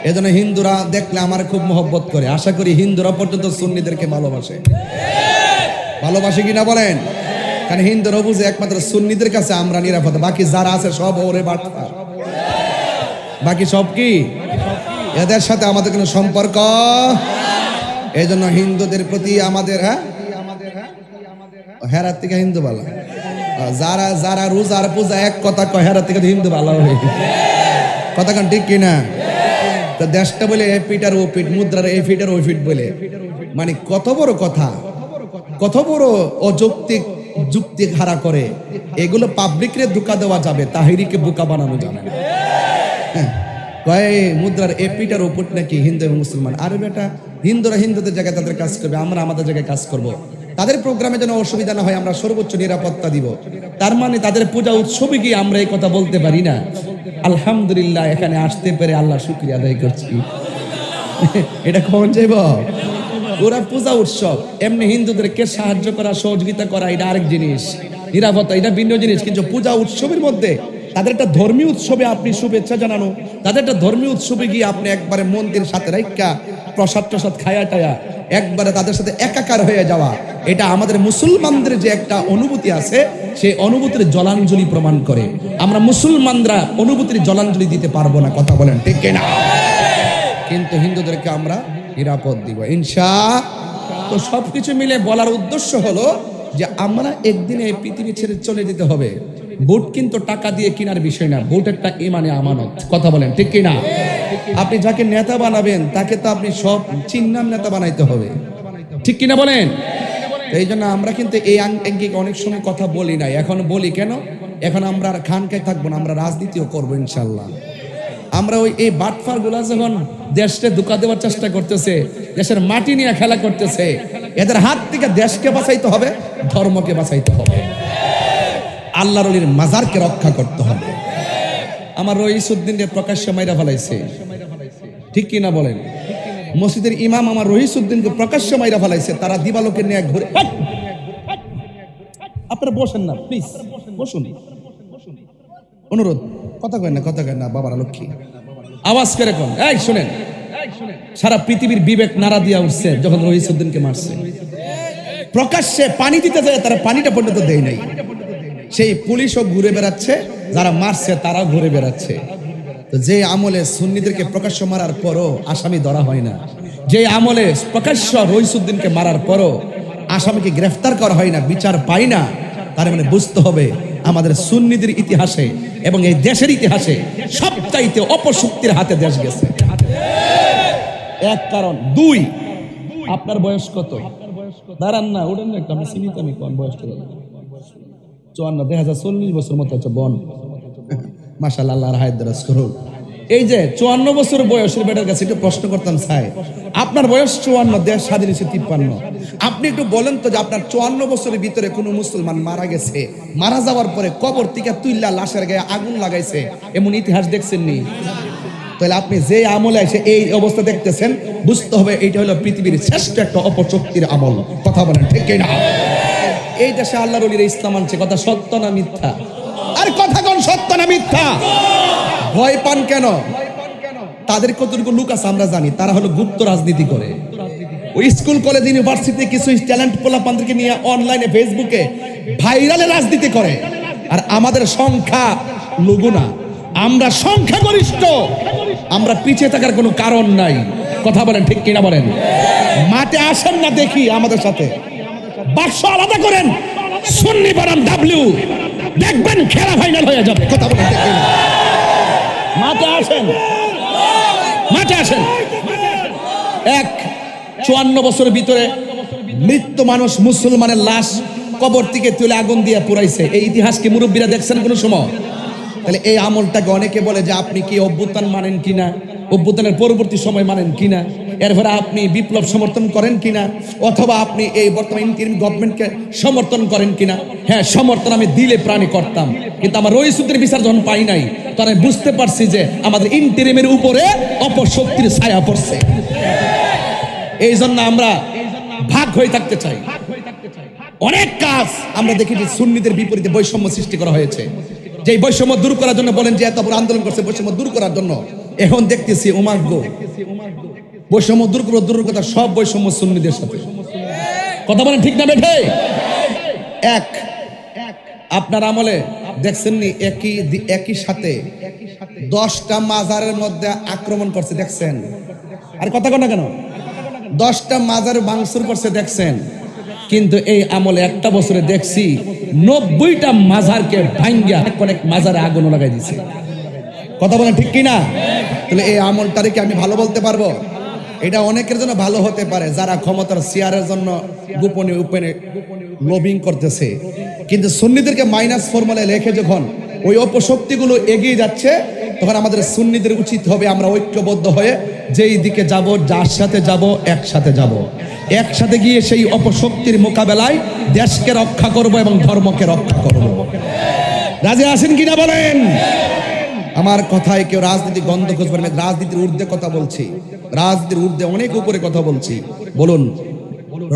এজন্য হিন্দুরা দেখলে আমার খুব মহব্বত করে। আশা করি হিন্দুরা পর্যন্ত সুন্নিদেরকে ভালোবাসে। ভালোবাসে কিনা বলেন? কারণ হিন্দুরা বুঝে একমাত্র সুন্নিদের কাছে আমরা নিরাপদ, বাকি যারা আছে সব ওরে বাটপার। বাকি সব কি? এদের সাথে আমাদের কোনো সম্পর্ক। এই জন্য হিন্দুদের প্রতি আমাদের হেরার থেকে হিন্দু ভালো, যারা যারা রোজার পূজা এক কথা কয় হেরার থেকে হিন্দু ভালো হয়ে কথা কান ঠিক কিনা? তো দেশটা বলে এ ফিট আর ও ফিট, মুদ্রার এই ফিট আর ওই ফিট বলে, মানে কত বড় কথা, কত বড় অযৌক্তিক যুক্তি খাড়া করে। এগুলো পাবলিকরে ধোঁকা দেওয়া যাবে, তাহিরিকে বোকা বানানো যাবে না। কয় মুদ্রার এ ফিট আর ও ফিট নাকি হিন্দু এবং মুসলমান। আরে বেটা, হিন্দুরা হিন্দুদের জায়গায় তাদের কাজ করবে, আমরা আমাদের জায়গায় কাজ করব। তাদের প্রোগ্রামে যেন অসুবিধা না হয় আমরা সর্বোচ্চ নিরাপত্তা দিব। তার মানে তাদের পূজা উৎসবে গিয়ে আমরা এই কথা বলতে পারি না? আলহামদুলিল্লাহ এখানে আসতে পেরে আল্লাহ শুকরিয়া আদায় করছি। এটা কখন যাইব? ওরা পূজা উৎসব, এমনি হিন্দুদেরকে সাহায্য করা, সহযোগিতা করা এটা আরেক জিনিস, নিরাপত্তা এটা ভিন্ন জিনিস। কিন্তু পূজা উৎসবের মধ্যে তাদের একটা ধর্মীয় উৎসবে আপনি শুভেচ্ছা জানানো, তাদের একটা ধর্মীয় উৎসবে গিয়ে আপনি একবারে মন্দির সাথে রাইকা প্রসাদ টসাদ খায়া টায়া একবারে তাদের সাথে একাকার হয়ে যাওয়া, এটা আমাদের মুসলমানদের যে একটা অনুভূতি আছে সেই অনুভূতির জলাঞ্জলি প্রমাণ করে। আমরা মুসলমানরা অনুভূতির জলাঞ্জলি দিতে পারবো না। কথা বলেন ঠিক কিনা? কিন্তু হিন্দুদেরকে আমরা নিরাপদ দিব ইনশাআল্লাহ। তো সবকিছু মিলে বলার উদ্দেশ্য হলো যে আমরা একদিনে এই পৃথিবী ছেড়ে চলে যেতে হবে। ভোট কিন্তু টাকা দিয়ে কেনার বিষয় না, ভোট একটা ইমানে আমানত। কথা বলেন ঠিক কিনা? আপনি যাকে নেতা বানাবেন তাকে তো আপনি সব চিহ্নার নেতা বানাইতে হবে, ঠিক কিনা বলেন? এই জন্য আমরা কিন্তু এই আঙ্গিকে অনেক সময় কথা বলি নাই, এখন বলি কেন? এখন আমরা আর খানকায় থাকবো না, আমরা রাজনীতিও করবো ইনশাল্লাহ। আমরা ওই এই বাটফার গুলা যখন দেশকে ধোঁকা দেওয়ার চেষ্টা করতেছে, দেশের মাটি নিয়ে খেলা করতেছে, এদের হাত থেকে দেশকে বাঁচাইতে হবে, ধর্মকে বাঁচাইতে হবে, আল্লাহর ওলির মাজারকে রক্ষা করতে হবে। আমার রহিসউদ্দিনকে প্রকাশ্যে মাইরা ফেলাইছে, ঠিক কি না বলেন? মসজিদের ইমাম আমার রহিসউদ্দিনকে প্রকাশ্যে মাইরা ফেলাইছে, তারা দিবালোকে নিয়ে ঘুরে। আপনারা বসেন না প্লিজ, বসুন, অনুরোধ। কথা কয় না বাবার লক্ষ্মী, আওয়াজ করে কোন। এই শুনেন, সারা পৃথিবীর বিবেক নাড়া দিয়া উঠছে যখন রহিসউদ্দিনকে মারছে। প্রকাশ্যে পানি দিতে যায়, তারা পানিটা পর্যন্ত দেয় নাই। সেই পুলিশও ঘুরে বেড়াচ্ছে, যারা মারছে তারাও ঘুরে বেড়াচ্ছে। তো যে আমলে সুন্নিদেরকে প্রকাশ্য মারার পরও আসামি ধরা হয় না, যে আমলে প্রকাশ্য রহিসউদ্দিনকে মারার পরও আসামিকে গ্রেফতার করা হয় না, বিচার পাই না, তার মানে বুঝতে হবে আমাদের সুন্নিদের ইতিহাসে এবং এই দেশের ইতিহাসে সবচাইতে অপশক্তির হাতে দেশ গেছে। এক কারণ। দুই, আপনার বয়স কত? দাঁড়ান না, ওঠেন না একটু, আমি চিনিত, আমি কোন বয়স? 54, 40 বছর মতো হচ্ছে বন। মাশাআল্লাহ, আল্লাহর হায়াত দারাজ করুন। এই যে 54 বছর বয়সের বেটার কাছে একটু প্রশ্ন করতাম, স্যার আপনার বয়স 54, দেশ স্বাধীন হয়েছে 53, আপনি একটু বলেন তো যে আপনার 54 বছরের ভিতরে কোনো মুসলমান মারা গেছে, মারা যাওয়ার পরে কবর থেকে তুইল্লা লাশের গায়ে আগুন লাগাইছে, এমন ইতিহাস দেখছেন নি? তাহলে আপনি যে আমলে এসে এই অবস্থা দেখতেছেন, বুঝতে হবে এইটা হলো পৃথিবীর শ্রেষ্ঠ একটা অপশক্তির আমল। কথা বলেন ঠিক কি না? এই দেশে আল্লাহর ওলিরা ইসলাম আনছে, কথা সত্য না মিথ্যা? আর কথা কোন সত্য না মিথ্যা? ভয় পান কেন? তাদের কতটুকু লোক আছে আমরা জানি, তারা হলো গুপ্ত রাজনীতি করে। ওই স্কুল কলেজ ইউনিভার্সিটি কিছু ট্যালেন্ট পোলাপানদেরকে নিয়ে অনলাইনে ফেসবুকে ভাইরালে রাজনীতি করে। আর আমাদের সংখ্যা লঘু না, আমরা সংখ্যাগরিষ্ঠ, আমরা পিছিয়ে থাকার কোনো কারণ নাই। কথা বলেন ঠিক কিনা বলেন? মাঠে আসেন না দেখি আমাদের সাথে, বাক্স আলাদা করেন, সুন্নি বনাম ডাব্লিউ, দেখবেন খেলা ফাইনাল হয়ে যাবে। কথা বলেন ঠিক কিনা? মাঠে আসেন, মাঠে আসেন। 54 বছরের ভিতরে মৃত্যু মানুষ, মুসলমানের লাশ কবর থেকে তুলে আগুন দিয়ে পুরাইছে। এই ইতিহাস কি মুরব্বীরা দেখছেন কোনো সময়? তাহলে এই আমলটাকে অনেকে বলে যে আপনি কি অভ্যুত্থান মানেন কিনা, অভ্যুত্থানের পরবর্তী সময় মানেন কিনা, এরপরে আপনি বিপ্লব সমর্থন করেন কিনা, অথবা আপনি এই বর্তমান ইন্টারিম গভর্নমেন্টকে সমর্থন করেন কিনা। হ্যাঁ, সমর্থন আমি দিলে প্রাণে করতাম, কিন্তু আমার রহিসউদ্দিনের বিচার যখন পাই নাই, তখন আমি বুঝতে পারছি যে আমাদের ইন্টারিমের উপরে অপশক্তির ছায়া পড়ছে। এই জন্য আমরা ভাগ হয়ে থাকতে চাই। অনেক কাজ আমরা দেখেছি সুন্নিদের বিপরীতে বৈষম্য সৃষ্টি করা হয়েছে, যে বৈষম্য দূর করার জন্য বলেন যে এত বড় আন্দোলন করছে বৈষম্য দূর করার জন্য। এখন দেখতেছি উমাগ্য বৈষম্য দূর করবো, দূর কথা সব বৈষম্য সুন্নিদের সাথে। কথা বলেন ঠিক না বেঠে? এক, আপনার আমলে দেখছেন নি একই সাথে 10টা মাজারের মধ্যে আক্রমণ করছে, দেখছেন? আর কথা কন না কেন? 10টা মাজার ভাঙচুর করছে, দেখছেন? কিন্তু এই আমলে একটা বছরে দেখছি 90টা মাজারকে ভাঙ্গিয়া অনেক মাজারে আগুন লাগাই দিছে। কথা বলেন ঠিক কিনা? তাহলে এই আমলটারে কি আমি ভালো বলতে পারবো? এটা অনেকের জন্য ভালো হতে পারে, যারা ক্ষমতার শেয়ারের জন্য গোপনে গোপনে লবিং করতেছে। কিন্তু সুন্নিদেরকে মাইনাস ফর্মুলায় লেখে যখন ওই অপশক্তিগুলো এগিয়ে যাচ্ছে, তখন আমাদের সুন্নিদের উচিত হবে আমরা ঐক্যবদ্ধ হয়ে যেই দিকে যাব, যার সাথে যাব, একসাথে যাব, একসাথে গিয়ে সেই অপশক্তির মোকাবেলায় দেশকে রক্ষা করব এবং ধর্মকে রক্ষা করব। রাজি আছেন কিনা বলেন? আমার কথায় কেউ রাজনীতি গন্ধ খুঁজবেন না, রাজনীতির ঊর্ধ্বে কথা বলছি, রাজনীতির ঊর্ধ্বে অনেক উপরে কথা বলছি। বলুন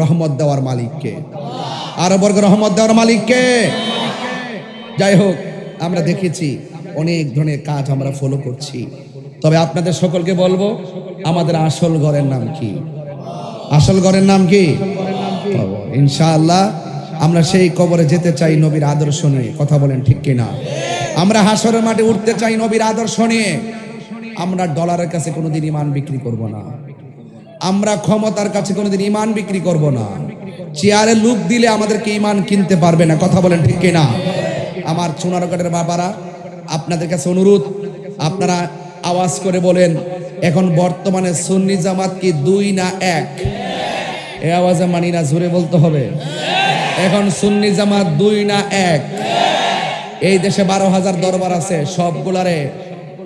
রহমত দেওয়ার মালিককে, আরো বর্গ রহমত দেওয়ার মালিককে। যাই হোক, আমরা দেখেছি অনেক ধরনের কাজ আমরা ফলো করছি। তবে আপনাদের সকলকে বলবো, আমাদের আসল ঘরের নাম কি? আসল ঘরের নাম কি? ইনশাআল্লাহ আমরা সেই কবরে যেতে চাই নবীর আদর্শ নিয়ে। কথা বলেন ঠিক কিনা? আমরা হাসরের মাঠে উঠতে চাই নবীর আদর্শ নিয়ে। আমরা ডলারের কাছে কোনোদিন ইমান বিক্রি করব না, আমরা ক্ষমতার কাছে কোনোদিন ইমান বিক্রি করব না। চেয়ারে লুক দিলে আমাদেরকে ইমান কিনতে পারবে না। কথা বলেন ঠিক কিনা? আমার সোনারঘাটের বাবারা, আপনাদের কাছে অনুরোধ, আপনারা আওয়াজ করে বলেন, এখন বর্তমানে সুন্নি জামাত কি 2 না 1? এই আওয়াজে মানি না, জোরে বলতে হবে। এখন সুন্নি জামাত 2 না 1? এই দেশে 12,000 দরবার আছে, সবগুলারে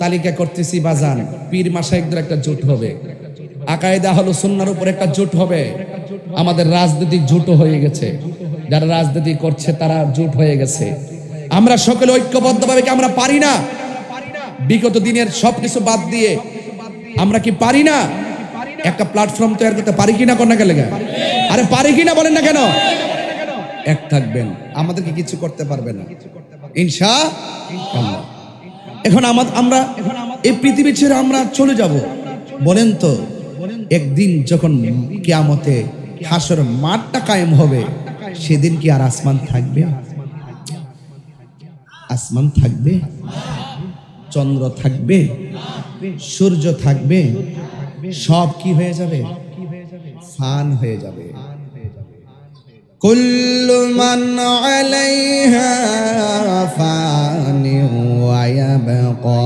তালিকা করতেছি বাজান। পীর মাশায়েখদের একটা জোট হবে, আকায়েদা আহলুস সুন্নাহর উপর একটা জোট হবে। আমাদের রাজনৈতিক জোটও হয়ে গেছে, যারা রাজনীতি করছে তারা জোট হয়ে গেছে। আমরা সকলে ঐক্যবদ্ধভাবে কি আমরা পারি না? বিগত দিনের সবকিছু বাদ দিয়ে আমরা কি পারি না একটা প্ল্যাটফর্ম তৈরি করতে? পারি কিনা কোন না গেলে? আরে পারি কিনা বলেন না কেন? এক থাকবেন, আমাদেরকে কিছু করতে পারবে না ইনশাআল্লাহ। এখন আমরা এই পৃথিবী ছেড়ে আমরা চলে যাব। বলেন তো, একদিন যখন কিয়ামতে হাসর মাঠটা কায়েম হবে, সেদিন কি আর আসমান থাকবে? আসমান থাকবে? চন্দ্র থাকবে? সূর্য থাকবে? সব কি হয়ে যাবে? ফান হয়ে যাবে। কুল্লু মান আলাইহা ফানি ওয়া ইয়াবকা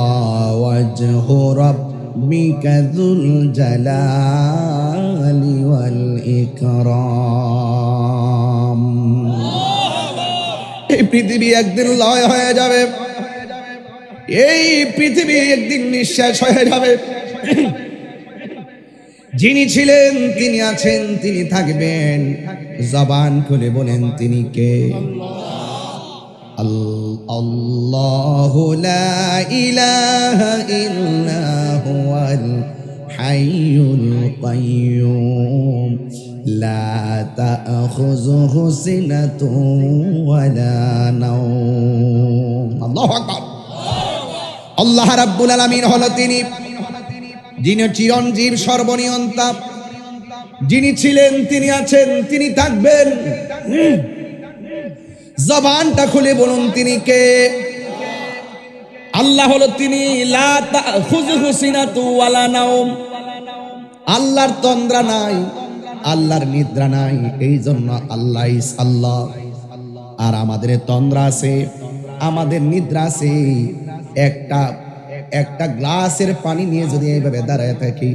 ওয়াজহু রাব্বিকা যুল জালালি ওয়াল ইকরাম। এই পৃথিবী একদিন লয় হয়ে যাবে, এই পৃথিবী একদিন নিঃশেষ হয়ে যাবে। যিনি ছিলেন, তিনি আছেন, তিনি থাকবেন। জবান খুলে বলেন তিনি কে? আল্লাহু লা ইলাহা ইল্লা হুয়াল হাইয়ুল কাইয়্যুম লা তা'খুযুহু সিনাতুন ওয়ালা নাওম। আল্লাহু আকবার। আল্লাহ রাব্বুল আলামিন হলো তিনি, যিনি চিরঞ্জীব, সর্বনিয়ন্তা। যিনি ছিলেন, তিনি আছেন, তিনি থাকবেন। জবানটা খুলে বলুন তিনি কে? আল্লাহ হলো তিনি, লা তা'খুযুহু সিনাতুন ওয়ালা নাওম। আল্লাহর তন্দ্রা নাই, আল্লাহর নিদ্রা নাই, এই জন্য আল্লাহ ইস আল্লাহ। আর আমাদের তন্দ্রা আছে, আমাদের নিদ্রা আছে। একটা গ্লাসের পানি নিয়ে যদি এইভাবে দাঁড়িয়ে থাকি,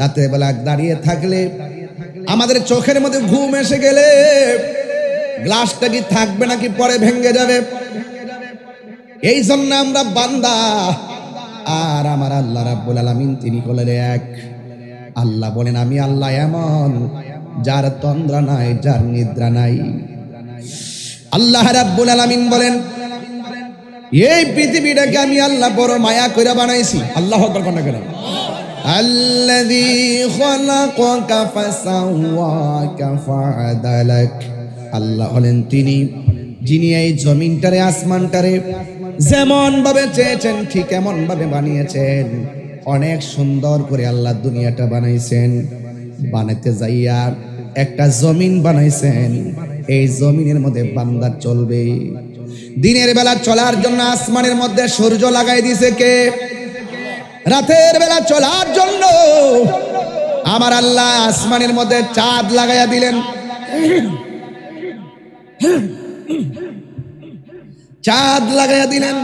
রাতের বেলা দাঁড়িয়ে থাকলে আমাদের চোখের মধ্যে ঘুম এসে গেলে গ্লাসটা কি থাকবে নাকি পরে ভেঙে যাবে? এই জন্য আমরা বান্দা, আর আমার আল্লাহ রাব্বুল আলামিন তিনি হলেন এক। আল্লাহ বলেন, আমি আল্লাহ এমন যার তন্দ্রা নাই, যার নিদ্রা নাই। আল্লাহ রাব্বুল আলামিন বলেন, এই পৃথিবীটাকে আমি আল্লাহ বড় মায়া করে বানাইছি। আল্লাহু আকবার কোন না? আল্লাযী খালাকাকা ফাসাওয়াকা ফাআদালাক। আল্লাহ হলেন তিনি, যিনি এই জমিনটারে, আসমানটারে যেমন ভাবে চেয়েছেন ঠিক এমন ভাবে বানিয়েছেন। অনেক সুন্দর করে আল্লাহ দুনিয়াটা বানাইছেন। বানাতে যাইয়া একটা জমিন বানাইছেন, এই জমিনের মধ্যে বান্দা চলবে। দিনের বেলা চলার জন্য আসমানের মধ্যে সূর্য লাগাই দিয়েছে কে? রাতের বেলা চলার জন্য আমার আল্লাহ আসমানের মধ্যে চাঁদ লাগাইয়া দিলেন। চাঁদ লাগাইয়া দিলেন।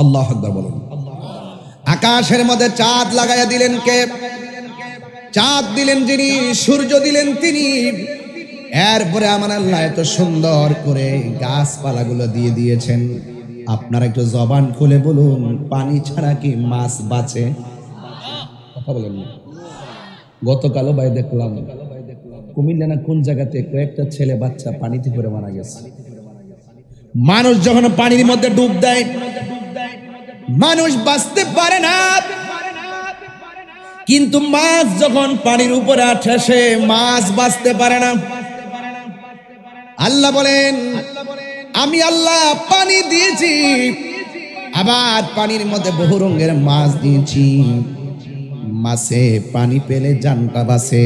আল্লাহু আকবার বলুন। আকাশের মধ্যে চাঁদ লাগাইয়া দিলেন কে? চাঁদ দিলেন যিনি, সূর্য দিলেন তিনি। এরপরে আমার আল্লাহ এত সুন্দর করে গাছপালাগুলো দিয়ে দিয়েছেন। আপনারা একটু জবান খুলে বলুন, পানি ছাড়া কি মাছ বাঁচে? কথা বলেন না। গতকালও ভাই দেখলাম কুমিল্লা না কোন জায়গাতে কয়েকটা ছেলে বাচ্চা পানিতে পড়ে মারা গেছে। মানুষ যখন পানির মধ্যে ডুব দেয়, মানুষ বাঁচতে পারে না। কিন্তু মাছ যখন পানির উপরে আসে, সে মাছ বাঁচতে পারে না। আল্লাহ বলেন, আমি আল্লাহ পানি দিয়েছি, আবার পানির মধ্যে বহু রঙের মাছ দিয়েছি। মাছে পানি পেলে জানটা বাঁচে,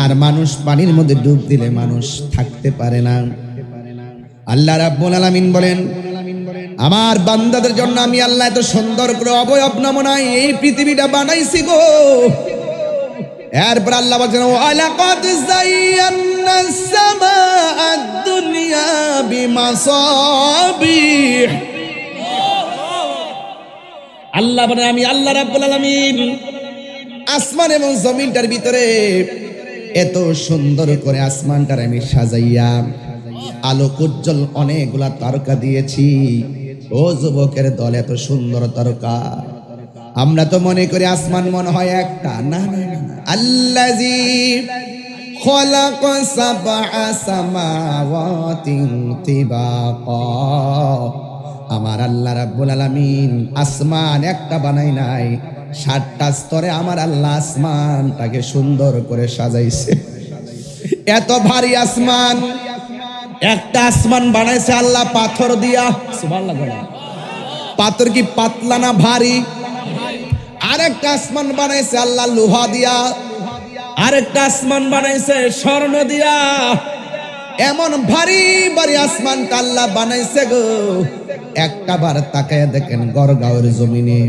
আর মানুষ পানির মধ্যে ডুব দিলে মানুষ থাকতে পারে না। আল্লাহ রাব্বুল আলামিন বলেন, আমার বান্দাদের জন্য আমি আল্লাহ এত সুন্দর করে অবয়ব নমুনায় এই পৃথিবীটা বানাইছি গো। এরপর আল্লাহ বলেন, ওয়ালাকাদ যায়্যানাস সামাআদ দুনিয়া বিমাসাবিহ। আল্লাহ বলে আমি আল্লাহ রাব্বুল আলামিন আসমান এবং জমিনটার ভিতরে এত সুন্দর করে আসমানটার আমি সাজাইয়া আলোক উজ্জ্বল অনেকগুলা তারকা দিয়েছি। ও যুবকের দল, এত সুন্দর তারকা। আমরা তো মনে করি আসমান মনে হয় একটা, না না না। আল্লাযী খালাকা সাবআ সামাওয়াতিন তিবাকা, আমার আল্লাহ রাব্বুল আলামিন আসমান একটা বানাই নাই, 7টা স্তরে আমার আল্লাহ আসমানটাকে সুন্দর করে সাজাইছে। এত ভারী আসমান, একটা আসমান বানাইছে আল্লাহ পাথর দিয়া। সুবহানাল্লাহ। পাথর কি পাতলা না ভারী? আরেকটা আসমান বানাইছে আল্লাহ লোহা দিয়া, আরেকটা আসমান বানাইছে স্বর্ণ দিয়া। এমন ভারী ভারী আসমানটা আল্লাহ বানাইছে গো। একটা বার তাকায় দেখেন গড়গাঁওয়ের জমিনে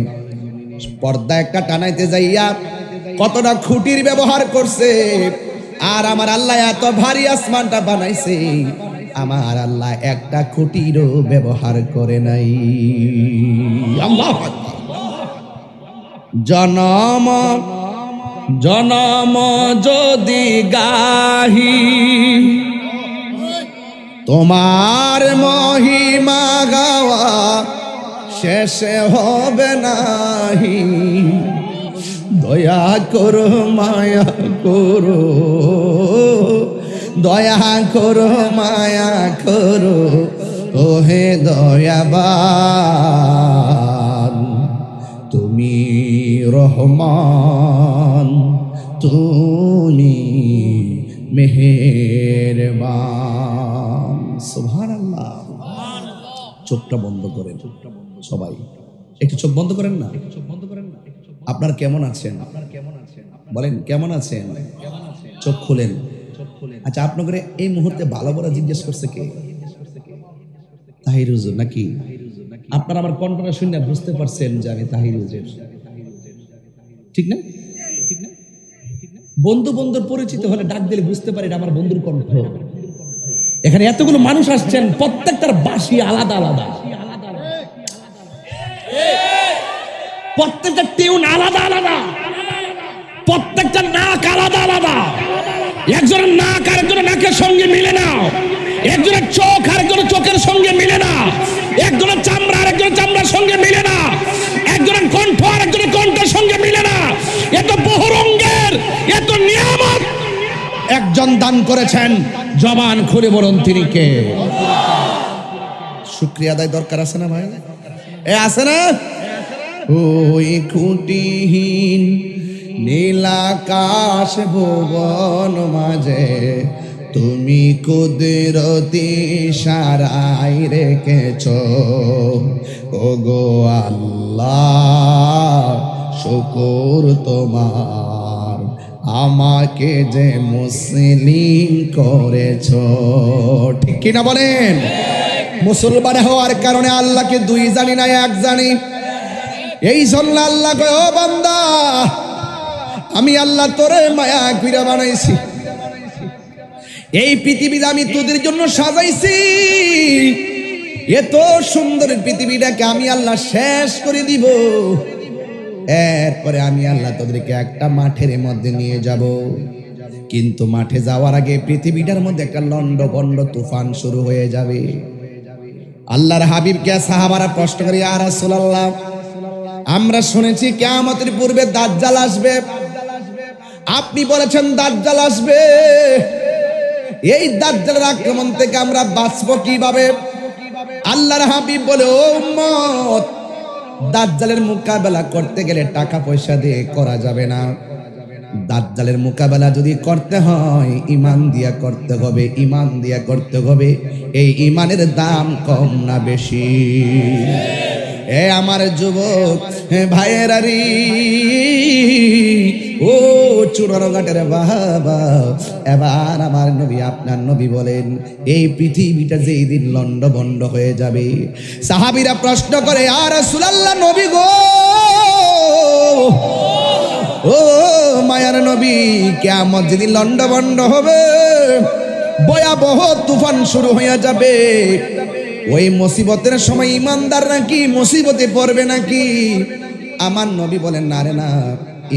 পর্দা একটা টানাইতে যাইয়া কতটা খুঁটির ব্যবহার করছে। আর আমার আল্লাহ এত ভারী আসমানটা বানাইছে, আমার আল্লাহ একটা খুঁটিরও ব্যবহার করে নাই। আল্লাহু আকবার। জনম জনম যদি গাহি তোমার মহিমা গাওয়া শেষে হবে নাহি। দয়া করো মায়া করো, দয়া করো মায়া করো, ওহে দয়াবান তুমি রহমান, তুমি মেহেরবান। সুবহানাল্লাহ। চোখটা বন্ধ করেন সবাই, একটু চোখ বন্ধ করেন না। আপনার কেমন আছেন বলেন, কেমন আছেন? চোখ খুলেন। আচ্ছা, আপনাদের এই মুহূর্তে ভালো করে জিজ্ঞেস করছে কে? তাহির হুজুর নাকি? আপনারা আমার কণ্ঠটা শুনে বুঝতে পারছেন যে আমি তাহির হুজুর, ঠিক না? বন্ধু বন্ধুর পরিচিত হলে ডাক দিলে বুঝতে পারি আমার বন্ধুর কণ্ঠ। এখানে এতগুলো মানুষ আসছেন, প্রত্যেকটার বাঁশি আলাদা আলাদা, প্রত্যেকটা টিউন আলাদা আলাদা, প্রত্যেকটা নাক আলাদা আলাদা। একজনের নাক আরেকজনের নাকের সঙ্গে মিলে না, একজনের চোখ আরেকজনের চোখের সঙ্গে মিলে না, একজনের চামড়া আরেকজনের চামড়ার সঙ্গে মিলে না, একজনের কণ্ঠ আরেকজনের কণ্ঠের সঙ্গে মিলে না। এত বহুরঙ্গের, এত নিয়ামত একজন দান করেছেন। জবান খুলে বলুন তিনি কে? শুকরিয়া আদায় দরকার আছে না ভাই? এ আছে না? ওই খুঁটিহীন নীলাকাশ ভুবন মাঝে তুমি কুদরতি ইশারাই রেখেছ। ওগো আল্লাহ শুকর তোমার, আমাকে যে মুসলিম করেছ। ঠিক কিনা বলেন? মুসলমান হওয়ার কারণে আল্লাহকে দুই জানি না, এক জানি। এই জন্য আল্লাহ কয়, ও বান্দা, আমি আল্লাহ তোরে মায়া কইরা বানাইছি। এই পৃথিবীতে আমি তোদের জন্য সাজাইছি। এত সুন্দর পৃথিবীটাকে আমি আল্লাহ শেষ করে দিব। এরপরে আমি আল্লাহ তোদেরকে একটা মাঠের মধ্যে নিয়ে যাব। কিন্তু মাঠে যাওয়ার আগে পৃথিবীটার মধ্যে একটা লন্ডভন্ড তুফান শুরু হয়ে যাবে। আল্লাহর হাবিবকে সাহাবারা প্রশ্ন করে, ইয়া রাসূলুল্লাহ, আমরা শুনেছি কিয়ামতের পূর্বে দাজ্জাল আসবে, আপনি বলেছেন দাজ্জাল আসবে, এই দাজ্জালের আক্রমণ থেকে আমরা বাঁচবো কিভাবে? আল্লাহর হাবিব বলে, ও উম্মত, দাজ্জালের মোকাবেলা করতে গেলে টাকা পয়সা দিয়ে করা যাবে না। দাজ্জালের মোকাবেলা যদি করতে হয় ঈমান দিয়া করতে হবে, ঈমান দিয়া করতে হবে। এই ঈমানের দাম কম না বেশি? এ আমার যুবক ভাইয়েরারি, ও চুরানো ঘাটের বাবা, এবার আমার নবী, আপনার নবী বলেন, এই পৃথিবীটা যেই দিন লন্ডভন্ড হয়ে যাবে, সাহাবীরা প্রশ্ন করে, ইয়া রাসূলুল্লাহ, নবী গো, ও মায়ার নবী, কিয়ামত যেদিন লন্ডভন্ড হবে, ভয়াবহ তুফান শুরু হয়ে যাবে, ওই মুসিবতের সময় ইমানদার নাকি মুসিবতে পড়বে নাকি? আমার নবী বলেন না রে না,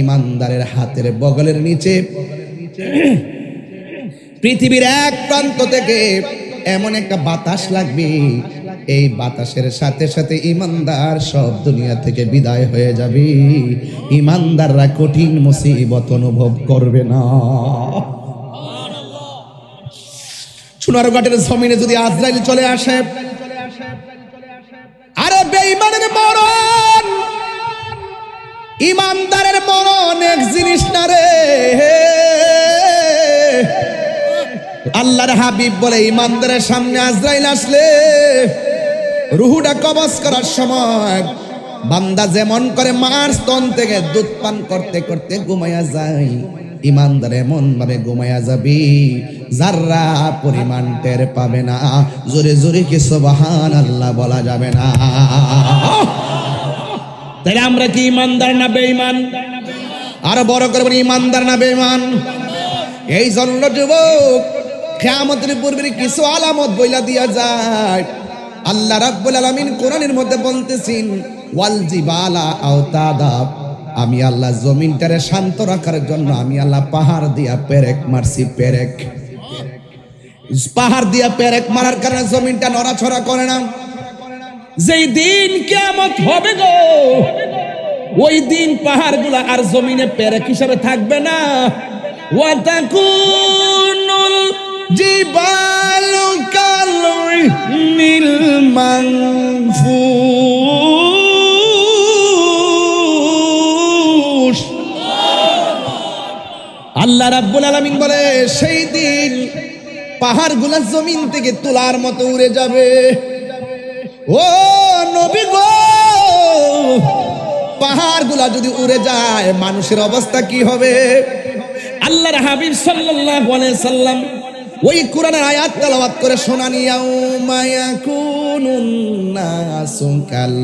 ইমানদারের হাতের বগলের নিচে পৃথিবীর এক প্রান্ত থেকে এমন একটা বাতাস লাগবে, এই বাতাসের সাথে সাথে ইমানদার সব দুনিয়া থেকে বিদায় হয়ে যাবে। ইমানদাররা কঠিন মুসিবত অনুভব করবে না। সোনারঘাটের জমিনে যদি আজরাইল চলে আসে, আরে বেঈমানের মরণ ইমানদারের মরণ এক জিনিস না রে। আল্লাহর হাবিব বলে ইমানদারের সামনে আজরাইল আসলে রুহুটা কবজ করার সময় বান্দা যেমন করে মার স্তন থেকে দুধ পান করতে করতে ঘুমায়া যায়, ইমানদার এমন ভাবে ঘুমায়া যাবে যারা পরিমাণ টের পাবে না। জোরে জোরে কি সুবহানাল্লাহ বলা যাবে না? তাহলে আমরা কি ইমানদার না বেঈমান? আরো বড় করে বলি, ইমানদার না বেঈমান? এই জন্য যুবক, কিয়ামতের পূর্বে কিছু আলামত বইলা দিয়া যায়। আল্লাহ রাব্বুল আলামিন কোরআনের মধ্যে বলতেছেন, ওয়াল জিবালা আওতাদা, আমি আল্লাহ জমিনটারে শান্ত রাখার জন্য আমি আল্লাহ পাহাড় দিয়া পেরেক মারছি। পেরেক, পাহাড় দিয়া পেরেক মারার কারণে জমিনটা নড়াচড়া করে না। যেই দিন কিয়ামত হবে গো, ওই দিন পাহাড়গুলা আর জমিনে পেরেক হিসেবে থাকবে না। ওয়া তাকুনুল জিবালু কালমিল মানফুস। আল্লাহ রাব্বুল আলামিন বলে সেই দিন পাহাড়গুলা জমিন থেকে তুলার মতো উড়ে যাবে। ও নবী গো, পাহাড়গুলা যদি উড়ে যায় মানুষের অবস্থা কি হবে? আল্লাহর হাবিব সাল্লাল্লাহু আলাইহি সাল্লাম ওই কোরআনের আয়াত তেলাওয়াত করে শোনান, ইয়াউমা ইয়াকুনুন নাসু কাল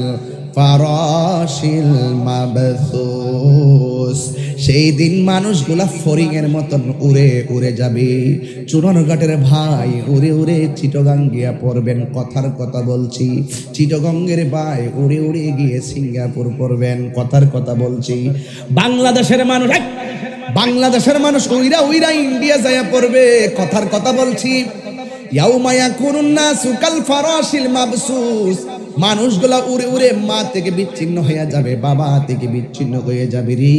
ফারাশিল মাবসুস। সেই দিন মানুষগুলা ফড়িং এর মতন উড়ে উড়ে যাবে। চুনারঘাটের ভাই উড়ে উড়ে চিটগাং গিয়া পড়বেন। কথার কথা বলছি, চিটগঙ্গের ভাই উড়ে উড়ে গিয়ে সিঙ্গাপুর পড়বেন। কথার কথা বলছি। বাংলাদেশের মানুষ উইরা উইরা ইন্ডিয়া যায়া পড়বে। কথার কথা বলছি। ইয়াউমা ইয়াকুনুন নাসু কাল ফারাশিল মাবসুস। মানুষগুলা উড়ে উড়ে মা থেকে বিচ্ছিন্ন হয়ে যাবে, বাবা থেকে বিচ্ছিন্ন হয়ে যাবে রে।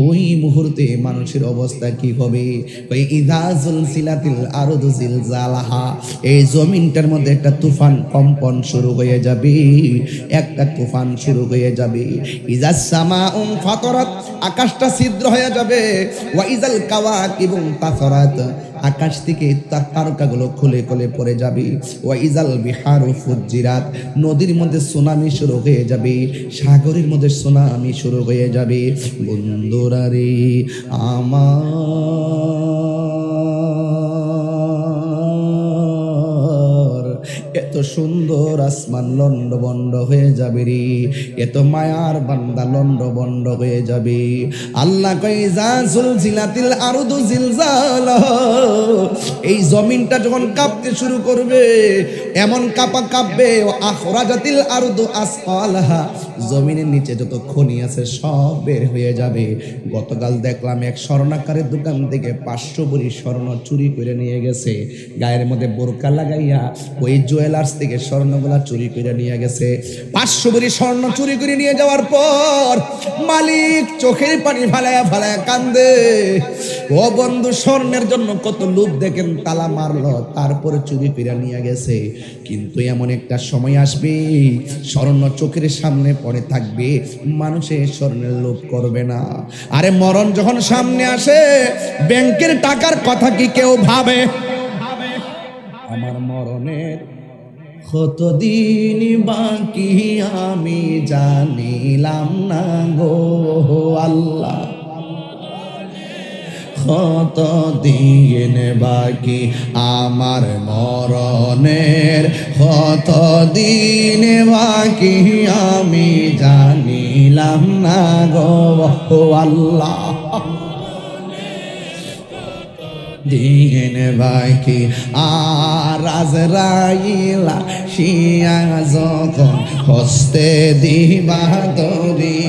ওই মুহূর্তে মানুষের অবস্থা কি হবে? ওই ইযা যুলজিলাতিল আরদু জিলজালাহা, এই জমিনটার মধ্যে একটা তুফান কম্পন শুরু হয়ে যাবে, একটা তুফান শুরু হয়ে যাবে। ইজাস সামাউ ফাতারাত, আকাশটা ছিদ্র হয়ে যাবে। ওয়া ইজাল কাওয়াকিবু তাসারাত, আকাশ থেকে তারকাগুলো খুলে খুলে পড়ে যাবে। ওয়া ইজাল বিহারু ফুজ্জিরাত, নদীর মধ্যে সুনামি শুরু হয়ে যাবে, সাগরের মধ্যে সুনামি শুরু হয়ে যাবে। বন্ধুরা রে আমার, এত সুন্দর আসমান লন্ড বন্ড হয়ে যাবে রে, এত মায়ার বান্দা লন্ড বন্ড হয়ে যাবে। আল্লাহ কয় যা যুলজিলাতিল আরদু জিলজালাহা, এই জমিনটা যখন কাঁপতে শুরু করবে, এমন কাঁপবে। আখরাজাতিল আরদু আসফালাহা, জমিনের নিচে যত খনি আছে সব বের হয়ে যাবে। গতকাল দেখলাম এক স্বর্ণাকারের দোকান থেকে 500 ভরি স্বর্ণ চুরি করে নিয়ে গেছে। গায়ের মধ্যে বোরকা লাগাইয়া ওই জুয়েলার্স থেকে স্বর্ণগুলা চুরি করে নিয়ে গেছে। 500 ভরি স্বর্ণ চুরি করে নিয়ে যাওয়ার পর মালিক চোখের পানি ফালায়া ফালায়া কান্দে। ও বন্ধু, স্বর্ণের জন্য কত লোভ দেখেন তালা মারলো, তারপরে চুরি করে নিয়ে গেছে। কিন্তু এমন একটা সময় আসবে, স্বর্ণ চোখের সামনে পড়ে থাকবে, মানুষের স্বর্ণের লোভ করবে না। আরে মরণ যখন সামনে আসে, ব্যাংকের টাকার কথা কি কেউ ভাবে? আমার মরণের কতদিন বাকি আমি জানিলাম না গো আল্লাহ, কতদিন বাকি আমার মরণের, কতদিন বাকি আমি জানিলাম না গো আল্লাহ। দিন বাকি আর আজরাইলা শিয়া যখন হস্তে দিবা দরি,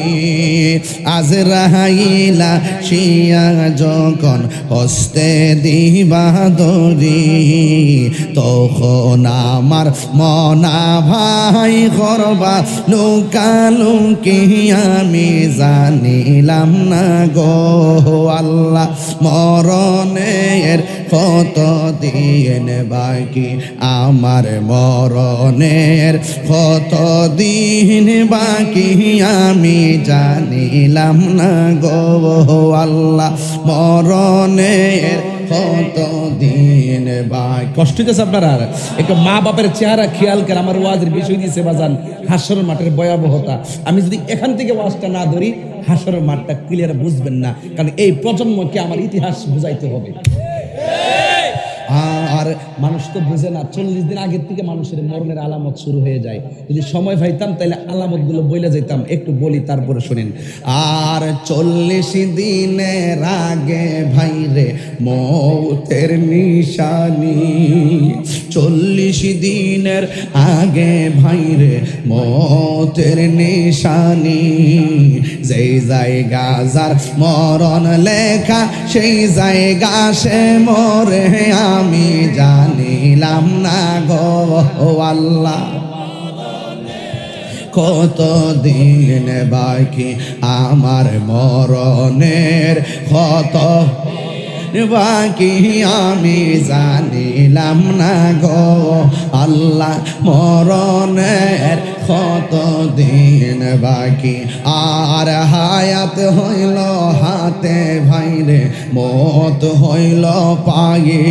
আজরাইলা শিয়া যখন হস্তে দিবা দরি, তখন আমার মনা ভাই করবা লুকালুকি আমি জানিলাম না গো আল্লাহ। মরণের কত দিন বাকি আমার, মরণের কত দিন বাকি আমি জানিলাম না গো আল্লাহ। মরণের কত দিন ভাই। কষ্ট হইতেছে আপনার? আর একটু মা বাপের চেহারা খেয়াল করে। আমার ওয়াজের বিষয় দিয়েছে বাজান হাসরের মাঠের ভয়াবহতা। আমি যদি এখান থেকে ওয়াজটা না ধরি হাসরের মাঠটা ক্লিয়ার বুঝবেন না, কারণ এই প্রজন্মকে আমার ইতিহাস বুঝাইতে হবে। আর মানুষ তো বুঝে না, 40 দিন আগের থেকে মানুষের মরণের আলামত শুরু হয়ে যায়। যদি সময় পাইতাম তাহলে আলামত গুলো বলে যেতাম, একটু বলি তারপরে শুনেন। আর 40 দিনের আগে ভাইরে মৌতের নিশানি, 40 দিনের আগে ভাইরে মৌতের নিশানি, যেই জায়গা যার মরণ লেখা সেই জায়গা সে মরে আমি জানিলাম না গো আল্লাহ। কত দিন বাকি আমার মরণের কত বাকি আমি জানিলাম না গো আল্লাহ। মরণের কত দিন বাকি আর হায়াত হইল হাতে ভাইরে মত হইল পায়ে,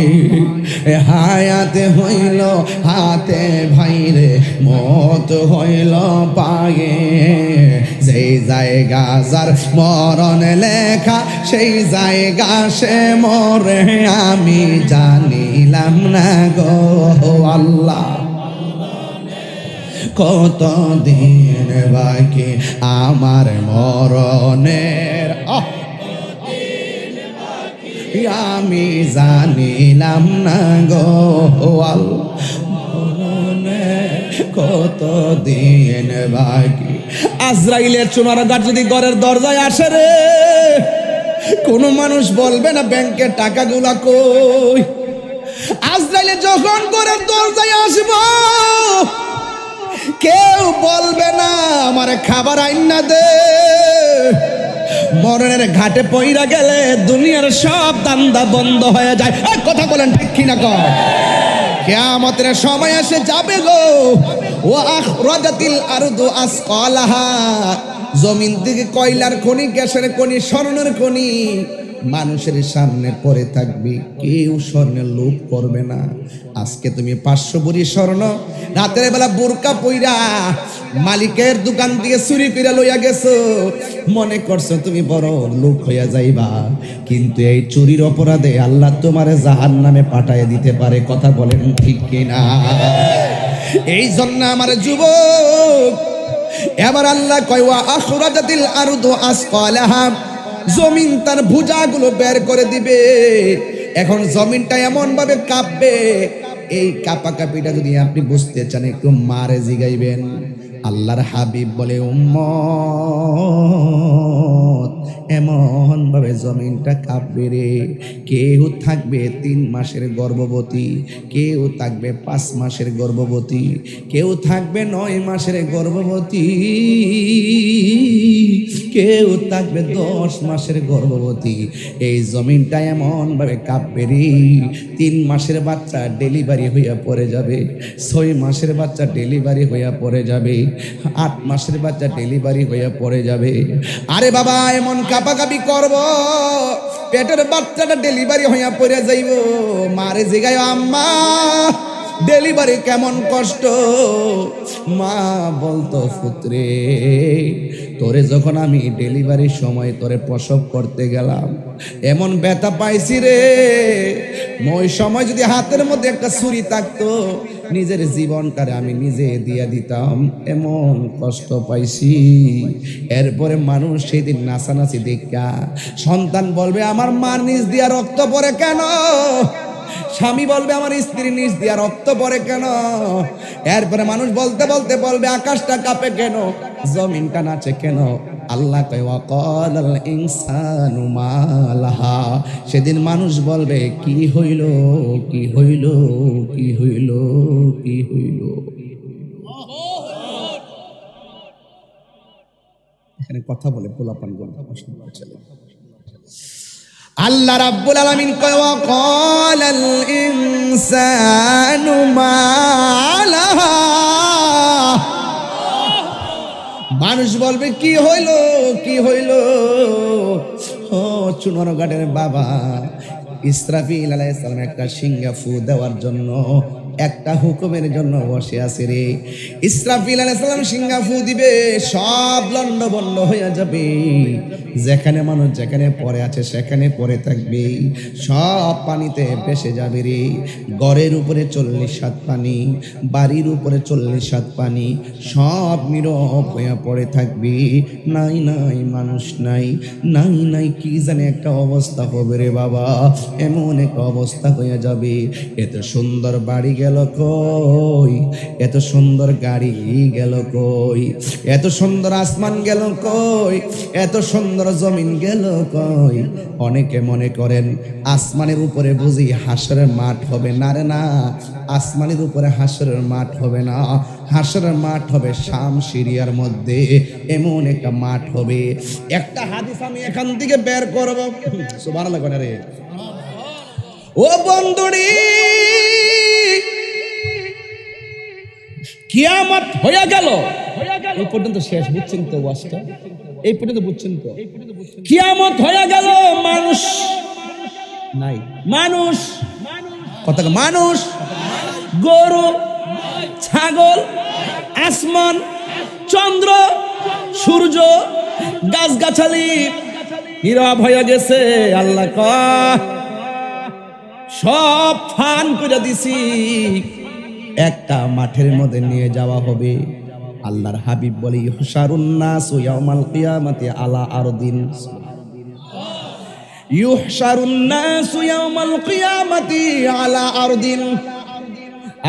হায়াত হইল হাতে ভাইরে মত হইল পায়ে, যেই জায়গা যার মরণ লেখা সেই জায়গা সে মরে আমি জানিলাম না গো আল্লাহ। কত দিন বাকি আমার মরণের আমি জানিলাম না গো আল্লাহ। কত দিন বাকি আজরাইলের চুনার গাছ যদি ঘরের দরজায় আসে রে, কোন মানুষ বলবে না ব্যাংকের টাকাগুলা কই। আজরাইলে যখন ঘরের দরজায় আসব কেউ বলবে না আমার খাবার আইনা দে। মরণের ঘাটে পইরা গেলে দুনিয়ার সব দান্দা বন্ধ হয়ে যায়। কথা বলেন ঠিক কিনা কর? কিয়ামতের সময় এসে যাবে গো। ওয়া আখরাজাতিল আরদু আসকালাহা, জমিন থেকে কয়লার খনি, গ্যাসের খনি, স্বর্ণের খনি মানুষের সামনে পড়ে থাকবে, কেউ স্বর্ণের লোভ করবে না। আজকে তুমি 500 ভরি স্বর্ণ রাতের বেলা বোরকা পইরা মালিকের দোকান দিয়ে চুরি করে লইয়া গেছো, মনে করছো তুমি বড় লোক হইয়া যাইবা, কিন্তু এই চুরির অপরাধে আল্লাহ তোমারে জাহান্নামে পাঠায় দিতে পারে। কথা বলেন ঠিক কিনা? এই জন্য আমার যুবক এবার আল্লাহ কয় ওয়া আখরাজাতিল আরদু আসকালাহা, জমিন তার ভুজাগুলো বের করে দিবে। এখন জমিনটা এমন ভাবে কাঁপবে, এই কাঁপাকাঁপিটা যদি আপনি বুঝতে চান একটু মারে জিগাইবেন। আল্লাহর হাবিব বলে উম্মত এমন ভাবে জমিনটা কাঁপবে রে, কেউ থাকবে 3 মাসের গর্ভবতী, কেউ থাকবে 5 মাসের গর্ভবতী, কেউ থাকবে 9 মাসের গর্ভবতী, কেউ থাকবে 10 মাসের গর্ভবতী। এই জমিনটা এমন ভাবে কাঁপবে রে, 3 মাসের বাচ্চা ডেলিভারি হইয়া পড়ে যাবে, 6 মাসের বাচ্চা ডেলিভারি হইয়া পড়ে যাবে, 8 মাসের বাচ্চা ডেলিভারি হইয়া পড়ে যাবে। আরে বাবা এমন কাঁপাকাঁপি করব, পেটের বাচ্চাটা ডেলিভারি হইয়া পড়ে যাইব। মারে জিগায় আম্মা ডেলিভারি কেমন কষ্ট। মা বলতো পুত্রে তোরে যখন আমি ডেলিভারির সময় তোরে প্রসব করতে গেলাম এমন ব্যথা পাইছি রে, ওই সময় যদি হাতের মধ্যে একটা ছুরি থাকতো নিজের জীবনটারে আমি নিজে দিয়ে দিতাম, এমন কষ্ট পাইছি। এরপরে মানুষ সেদিন নাচানাচি দেখা সন্তান বলবে আমার মার নিজ দিয়া রক্ত পড়ে কেন, স্বামী বলবে আমার স্ত্রীর নিজ দিয়া রক্ত পড়ে কেন, এরপরে মানুষ বলতে বলতে বলবে আকাশটা কাঁপে কেন, জমিনটা নাচে কেন। আল্লাহ কয় ওয়াকালাল ইনসানু মা লাহা, সেদিন মানুষ বলবে কি হইল কি হইল কি হইল কি হইল। এখানে কথা বলে পোলাপান চলে। আল্লাহ রাব্বুল আলামিন কয় ওয়াকালাল ইনসানু মা লাহা, মানুষ বলবে কি হইল কি হইল। ও চুনর ঘাটের বাবা ইসরাফিল আলাইহিস সালাম একটা সিংহা ফু দেওয়ার জন্য একটা হুকুমের জন্য বসে আছে রে। ইসরাফিল আলাইহিস সালাম সিংহা ফু দিবে, সব লন্ড বন্ড হয়ে যাবে, যেখানে মানুষ যেখানে পড়ে আছে সেখানে পড়ে থাকবে, সব পানিতে ভেসে যাবে রে। ঘরের উপরে 40 হাত পানি, বাড়ির উপরে 40 হাত পানি, সব নীরব হয়ে পড়ে থাকবে, নাই নাই মানুষ নাই, নাই নাই কি জানে একটা অবস্থা হবে রে বাবা, এমন একটা অবস্থা হয়ে যাবে। এত সুন্দর বাড়ি গেল কই, এত সুন্দর গাড়ি গেল কই, এত সুন্দর আসমান গেল কই, এত সুন্দর জমিন গেল কই। অনেকে মনে করেন আসমানের উপরে বুঝি হাসরের মাঠ হবে, না রে না, আসমানের উপরে হাসরের মাঠ হবে না, হাসরের মাঠ হবে শাম সিরিয়ার মধ্যে, এমন একটা মাঠ হবে। একটা হাদিস আমি এখান থেকে বের করব, সুবহানাল্লাহ করে রে। ও বন্ধুরি, কিয়ামত হয়ে গেল, এই পর্যন্ত শেষ, বুঝছেন তো ওয়াজটা? এই পর্যন্ত বুঝছেন তো? কিয়ামত হয়ে গেল, মানুষ নাই, মানুষ কথা মানুষ, গরু, ছাগল, আসমান, চন্দ্র, সূর্য, গাছগাছালি নীরব হয়ে গেছে। আল্লাহ কয় সব ফান করে দিছি, একটা মাঠের মধ্যে নিয়ে যাওয়া হবে। আল্লাহর হাবিব বলে ইহশারুন নাসু ইয়াউমাল কিয়ামাতি আলা আরদিন, ইহশারুন নাসু ইয়াউমাল কিয়ামাতি আলা আরদিন।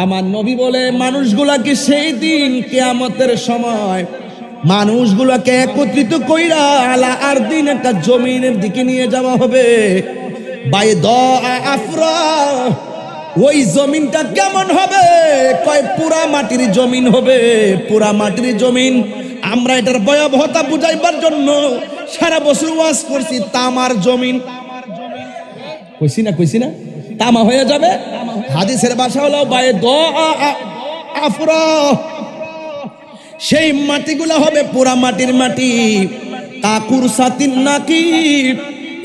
আমার নবী বলে মানুষগুলাকে সেই দিন কিয়ামতের সময় মানুষগুলোকে একত্রিত কইরা আলা আরদিন একটা জমিনের দিকে নিয়ে যাওয়া হবে। বাইদা আফরা, ওই জমিনটা কেমন হবে? কয় পুরা মাটির জমিন হবে, পুরা মাটির জমিন। আমরা এটার ভয়াবহতা বুঝাইবার জন্য সারা বছর ওয়াজ করছি, তামার জমিন কইছি না তামা হয়ে যাবে। হাদিসের ভাষা হলো বাইদা আফরা, সেই মাটিগুলো হবে পুরা মাটির মাটি। কাকুর সাতিন নাকি,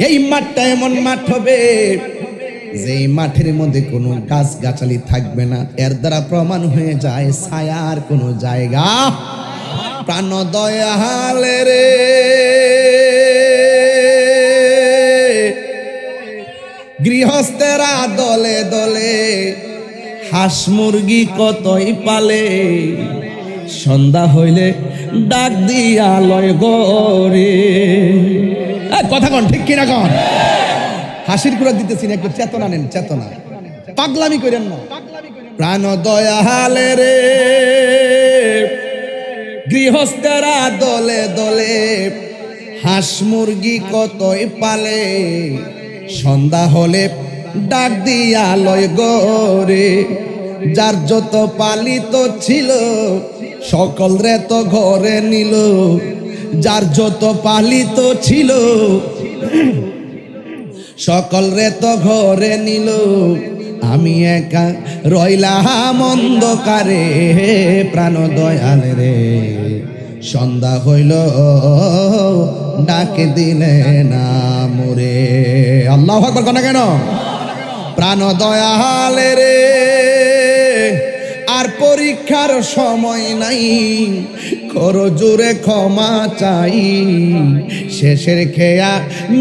এই মাঠটা এমন মাঠ হবে যে মাঠের মধ্যে কোনো গাছ গাছালি থাকবে না। এর দ্বারা প্রমাণ হয়ে যায় ছায়ার কোনো জায়গা। প্রাণ দয়ালে রে, গৃহস্থেরা দলে দলে হাঁস মুরগি কতই পালে, সন্ধ্যা হইলে ডাক দিয়া লয় গরে। কথা কন ঠিক কিনা কন? হাসির কুড়া দিতেছি না, একটু চেতনা নেন, চেতনা, পাগলামি করেন না। প্রাণ দয়ালে রে, গৃহস্থেরা দলে দলে হাঁস মুরগি কতই পালে, সন্ধ্যা হলে ডাক দিয়া লয় গরে। যার যত পালিত ছিল সকল রে তো ঘরে নিল, যার যত পালিত ছিল সকল রে তো ঘরে নিল। আমি একা রইলাম অন্ধকারে, প্রাণ দয়াল রে, সন্ধ্যা হইল ডাকে দিলে না মোরে। আল্লাহু আকবার কোন কেন? প্রাণ দয়াল রে, আর পরীক্ষার সময় নাই, করো জোরে ক্ষমা চাই, শেষের খেয়া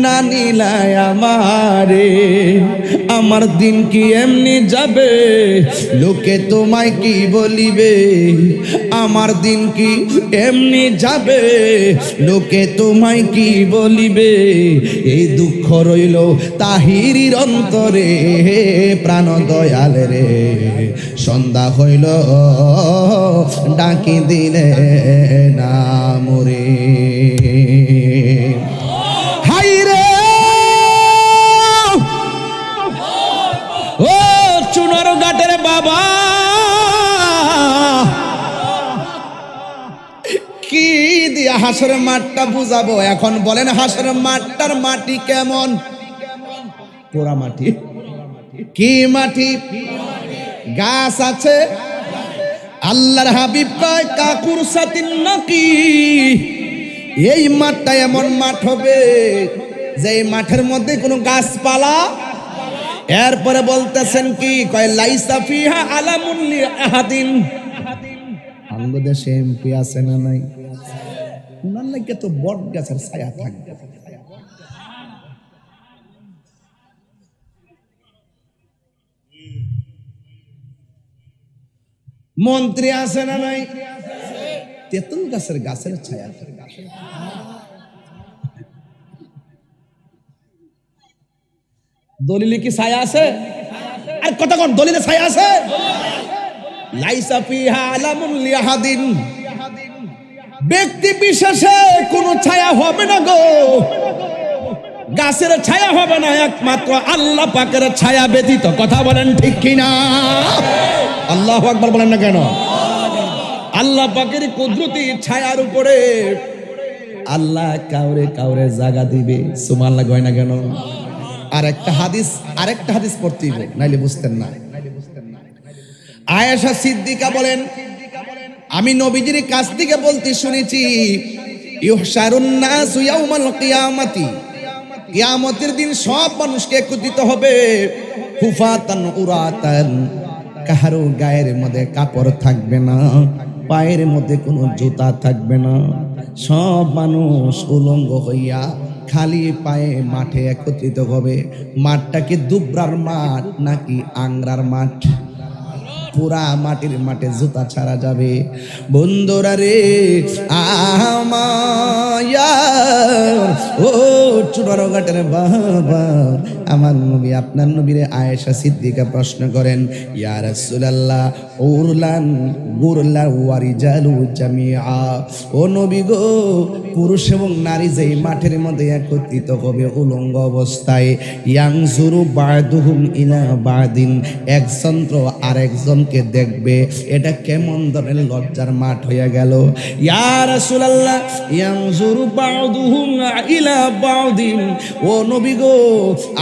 না নিলায় আমারে। আমার দিন কি এমনি যাবে, লোকে তোমায় কি বলিবে? আমার দিন কি এমনি যাবে, লোকে তোমায় কি বলিবে? এই দুঃখ রইল তাহিরির অন্তরে, প্রাণ দয়াল রে সন্ধ্যা হইল ডাকি দিলে না মরে। হাই রে ও চুনার ঘাটের বাবা, কি দিয়া হাসরের মাঠটা বুঝাবো? এখন বলেন হাসরের মাঠটার মাটি কেমন? পোড়া মাটি। কি মাটি? গাছ আছে, আল্লাহর হাবিব পায় কাকুর সাতিন নাকি। এই মাঠটা এমন মাঠ হবে যে মাঠের মধ্যে কোনো গাছপালা। এরপরে বলতেছেন কি কয় লাইসা ফিহা আলামুন লিআহাদিন। আমাদের দেশে এমপি আছে না নাই? উনার লাগে তো বট গাছের ছায়া থাকবে। মন্ত্রী আছে না নাই? তেঁতুল গাছের ছায়া। দলিলে কি ছায়া আছে? আর কথা কোন দলিলে ছায়া আছে? লাইসা ফিহা আলামুন লিআহাদিন। ব্যক্তি বিশেষে কোনো ছায়া হবে না গো, গাছের ছায়া হবে না, একমাত্র আল্লাহ পাকের ছায়া ব্যতীত। কথা বলেন ঠিক কিনা? আল্লাহু আকবার বলেন না কেন? আল্লাহ পাকের কুদরতি ছায়ার উপরে আল্লাহ কাউরে কাউরে জায়গা দিবে। সুবহানাল্লাহ কয় না কেন? আরেকটা হাদিস পড়তে হবে, নাইলে বুঝতেন না। আয়েশা সিদ্দিকা বলেন, আমি নবীজির কাছ থেকে বলতে শুনেছি, ইউহশারুন নাসু ইয়াউমাল কিয়ামাতি, কিয়ামতের দিন সব মানুষকে একত্রিত হবে, হুফাতান উরাতান, কাহারো গায়ের মধ্যে কাপড় থাকবে না, পায়ের মধ্যে কোনো জুতা থাকবে না, সব মানুষ উলঙ্গ হইয়া খালি পায়ে মাঠে একত্রিত হবে। মাঠটা কি দুবরার মাঠ নাকি আংরার মাঠ? পুরা মাটির মাঠে জুতা ছাড়া যাবে। বন্ধুরা রে আমার ও চুনারঘাটের বাবা, আমার নবী আপনার নবীরে আয়েশা সিদ্দিকা প্রশ্ন করেন, ইয়া রাসূলুল্লাহ উরলান গুরলা ওয়ারিজালু জামিআ, ও নবী গো, পুরুষ এবং নারী যেই মাঠের মধ্যে একত্রিত হবে উলঙ্গ অবস্থায়, ইয়ানজুরু বা'দুহুম ইলা বা'দিন, একজন তো আরেকজনকে দেখবে, এটা কেমন ধরনের লজ্জার মাঠ হয়ে গেল। ইয়া রাসূলুল্লাহ ইয়ানজুরু বা'দুহুম ইলা বা'দিন, ও নবী গো,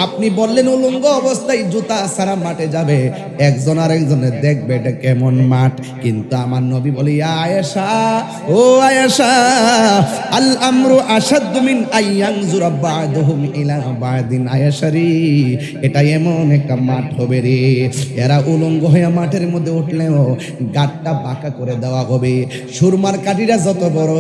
আপনি বললেন উলঙ্গ অবস্থায় জুতা ছাড়া মাঠে যাবে, একজন আরেকজনের দেখবে, এটা কেমন মাঠ? কিন্তু আমার নবী বলে, ইয়া আয়েশা, ও আয়েশা, আল আমরু আশাদ্দু মিন আইয়ানজুরা বা'দুহুম ইলা বা'দিন। আয়েশা রে, এটা এমন একটা মাঠ হবে রে, এরা উলঙ্গ হয়ে মাঠের মধ্যে উঠলেও গাটটা বাঁকা করে দেওয়া হবে। সুরমার কাঠিটা যত বড়,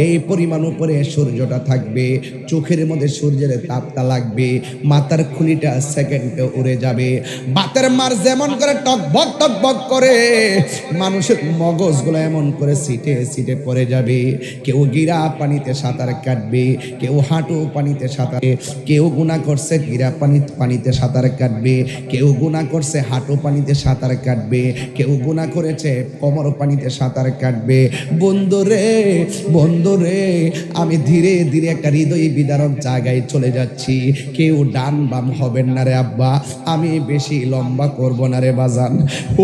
এই পরিমাণ উপরে সূর্যটা থাকবে, চোখের মধ্যে সূর্যের তাপটা লাগবে, মাথার খুলিটা সেকেন্ডে উড়ে যাবে। বাতের মার যেমন করে টকবক করে, মানুষের মগজগুলো এমন করে সিটে সিটে পড়ে যাবে। কেউ গিরা পানিতে সাঁতার কাটবে, কেউ হাঁটু পানিতে সাঁতার, কেউ গুনাহ করছে গিরা পানিতে সাঁতার কাটবে, কেউ গুনাহ করছে হাঁটু পানিতে সাঁতার কাটবে, কেউ গুনাহ করেছে কোমর পানিতে সাঁতার কাটবে। বন্ধুরে আমি ধীরে ধীরে একটা হৃদয় বিদারক জায়গায় চলে যাচ্ছি। কেউ ডান বাম হবেন না রে আব্বা, আমি বেশি লম্বা করব না রে বাজান।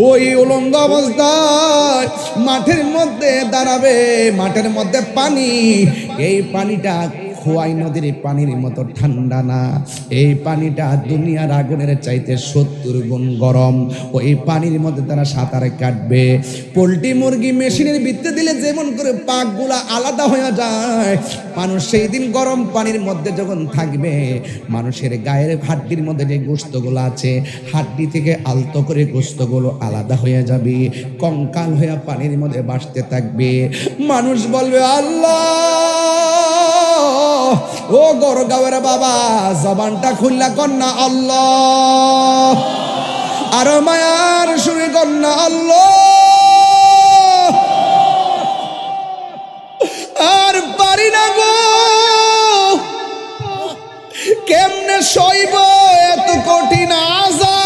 ওই উলঙ্গ অবস্থায় মাঠের মধ্যে দাঁড়াবে, মাঠের মধ্যে পানি, এই পানিটা খোয়াই নদীর পানির মতো ঠান্ডা না, এই পানিটা দুনিয়ার আগুনের চাইতে 70 গুণ গরম। ওই পানির মধ্যে তারা সাঁতার কাটবে। পোল্ট্রি মুরগি মেশিনের ভিতরে দিলে যেমন করে পাকগুলা আলাদা হয়ে যায়, মানুষ সেই দিন গরম পানির মধ্যে যখন থাকবে, মানুষের গায়ের হাড্ডির মধ্যে যে গোশতগুলো আছে, হাড্ডি থেকে আলতো করে গোশতগুলো আলাদা হয়ে যাবে, কঙ্কাল হয়ে পানির মধ্যে ভাসতে থাকবে। মানুষ বলবে আল্লাহ, ও গরগাঁওয়ের বাবা জবানটা খুললা কন্যা আল্লাহ, আর মায়ার সুরে কন্যা আল্লাহ, আর পারি না গো, কেমনে সইব এত কঠিন আযাব।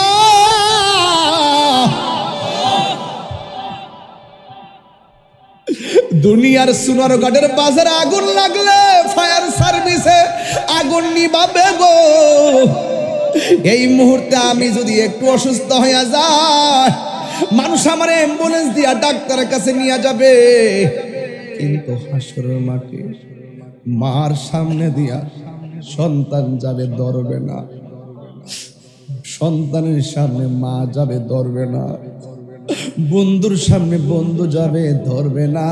দুনিয়ার সোনারঘাটের বাজারে আগুন লাগলে ফায়ার সার্ভিসে আগুন নিভাবে গো। এই মুহূর্তে আমি যদি একটু অসুস্থ হয়ে যাই, মানুষ আমার অ্যাম্বুলেন্স দিয়া ডাক্তারের কাছে নিয়ে যাবে, কিন্তু হাসরের মাঠে মার সামনে দিয়া সন্তান যাবে ধরবে না, সন্তানের সামনে মা যাবে ধরবে না, বন্ধুর সামনে বন্ধু যাবে ধরবে না।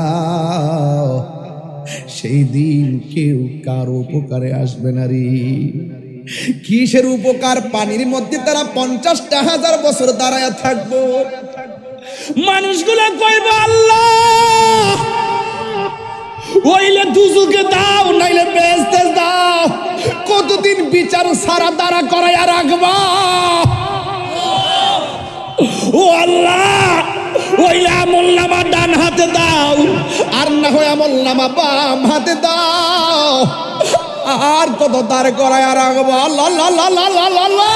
সেই দিন কেউ কারো উপকারে আসবে না রে। কিসের উপকার? পানির মধ্যে তারা 50,000 বছর দাঁড়ায় থাকবো। মানুষগুলো কইবে আল্লাহ, ওইলে দুজুকে দাও, নাইলে বেহেশতে দাও, কতদিন বিচার সারা দাঁড়া করাইয়া রাখবা? ও আল্লাহ, ওইলে আমলনামা ডান হাতে দাও, আর না হয় আমলনামা বাম হাতে দাও, আর কত দাঁড় করাইয়া রাখবা? আল্লাহ আল্লাহ আল্লাহ আল্লাহ আল্লাহ।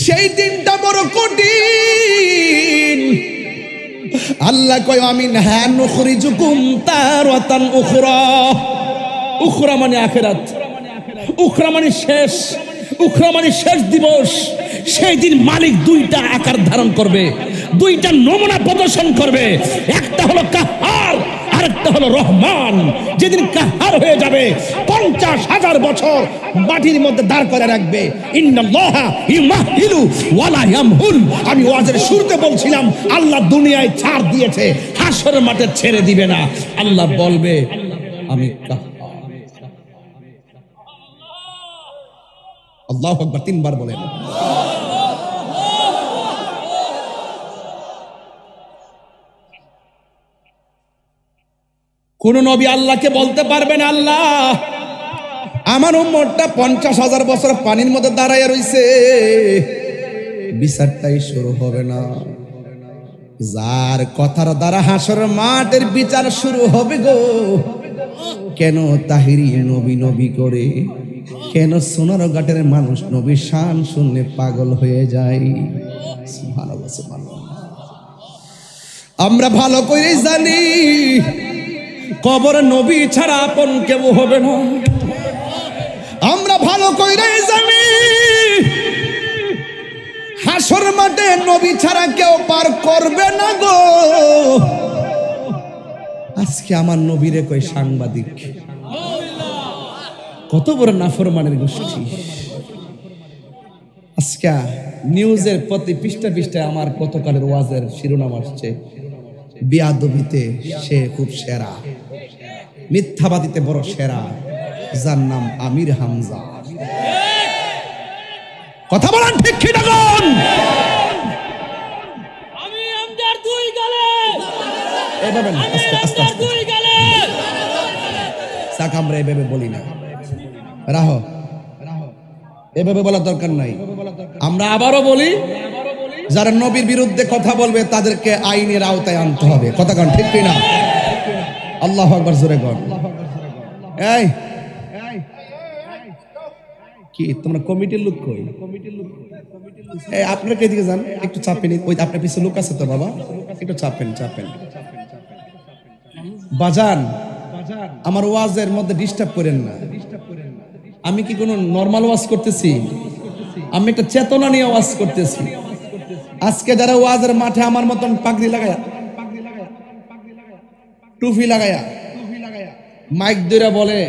সেই দিনটা বড় কঠিন। আল্লাহ কয় আমিন, হ্যাঁ নুখরিজুকুম তারাতান উখরা। উখরা মানে আখিরাত, উখরা মানে শেষ, উখরা মানে শেষ দিবস। সেই দিন মালিক দুইটা আকার ধারণ করবে, দুইটা নমুনা প্রদর্শন করবে। একটা হলো কাহার, আরেকটা হলো রহমান। যেদিন কাহার হয়ে যাবে, 50,000 বছর মাটির মধ্যে দাঁড় করে রাখবে। ইন্নাল্লাহা ইউমাহিলু ওয়ালা ইয়ামহুল। আমি ওয়াজের শুরুতে বলছিলাম, আল্লাহ দুনিয়ায় ছাড় দিয়েছে, হাসরের মাঠে ছেড়ে দিবে না। আল্লাহ বলবে আমি কাহার। আল্লাহু আকবার, 3 বার বলেন। কোন নবী আল্লাহকে বলতে পারবেন আল্লাহ আমার উম্মতটা 50,000 বছর পানির মধ্যে দাঁড়ায় রইছে, বিচারটাই শুরু হবে না। যার কথার দ্বারা হাসরের মাঠের বিচার শুরু হবে গো। কেন তাহিরি নবী নবী করে, কেন সোনারঘাটের মানুষ নবীর শান শুনলে পাগল হয়ে যায়? সুবহানাল্লাহ সুবহানাল্লাহ। আমরা ভালো করে জানি কবর নবী ছাড়া আপন কেউ হবে না। আমরা ভালো করে জানি হাসর মাঠে নবী ছাড়া কেউ পার করবে না গো। আজকে আমার নবীরে কই সাংবাদিক, কত বড় নাফরমানের গোষ্ঠী। আজকে নিউজের প্রতি পৃষ্ঠা পৃষ্ঠায় আমার গতকালের ওয়াজের শিরোনাম আসছে, বিয়াদবিতে সে খুব সেরা, মিথ্যাবাদিতে বড় সেরা, যার নাম আমির হামজা। কথা বলেন ঠিক কি না? আমি আমজার দুই গালে এভাবে আস্তে আস্তে দুই গালে সাক আমরা এভাবে বলি না, রাহো এভাবে বলার দরকার নাই। আমরা আবারও বলি, যারা নবীর বিরুদ্ধে কথা বলবে তাদেরকে আইনের আওতায় আনতে হবে। কথা কন ঠিক কি না? আল্লাহু আকবার, জোরে কর। এই কি তোমরা কমিটির লোক কই? এই আপনারা কে দিকে যান, একটু চাপেন। ওই আপনার পিছনে লোক আছে তো বাবা, একটু চাপেন চাপেন। বাজান আমার ওয়াজের মধ্যে ডিস্টার্ব করেন না। আমি কি কোনো নরমাল ওয়াজ করতেছি? আমি একটা চেতনা নিয়ে ওয়াজ করতেছি। আজকে যারা ওয়াজের মাঠে আমার মতন পাগড়ি লাগায় টুপি লাগায়া মাইক ধরে বলে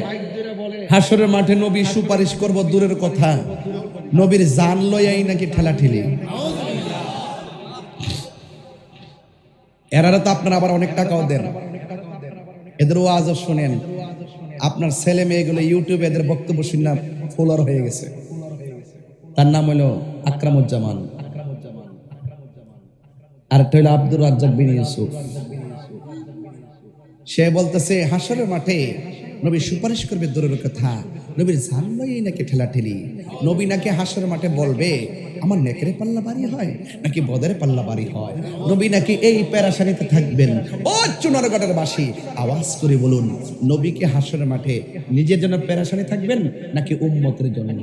হাসরের মাঠে নবী সুপারিশ করব দূরের কথা, নবীর জান লইয়াই নাকি ঠেলা ঠেলি। এরারা তো আপনারা আবার অনেক টাকাও দেন, এদের ওয়াজও শোনেন। আপনার ছেলে মেয়েগুলো ইউটিউবে এদের বক্তব্য শুনে ফলোয়ার হয়ে গেছে। তার নাম হলো আকরামুজ্জামান, আর একটা হলো আব্দুর রাজ্জাক বিন ইউসুফ। সে বলতেছে হাসরের মাঠে নবী সুপারিশ করবে দূরের কথা, নবীর জান লইয়াই নাকি ঠেলা ঠেলি। নবী নাকি হাসরের মাঠে বলবে আমার নেকের পাল্লা বাড়ি হয় নাকি বদের পাল্লা বাড়ি হয়। নবী নাকি এই পেরাশানিতে থাকবেন। ও চুনারগড়ের বাসী, আওয়াজ করে বলুন, নবী কি হাসরের মাঠে নিজের জন্য পেরাশানি থাকবেন নাকি উম্মতের জন্য?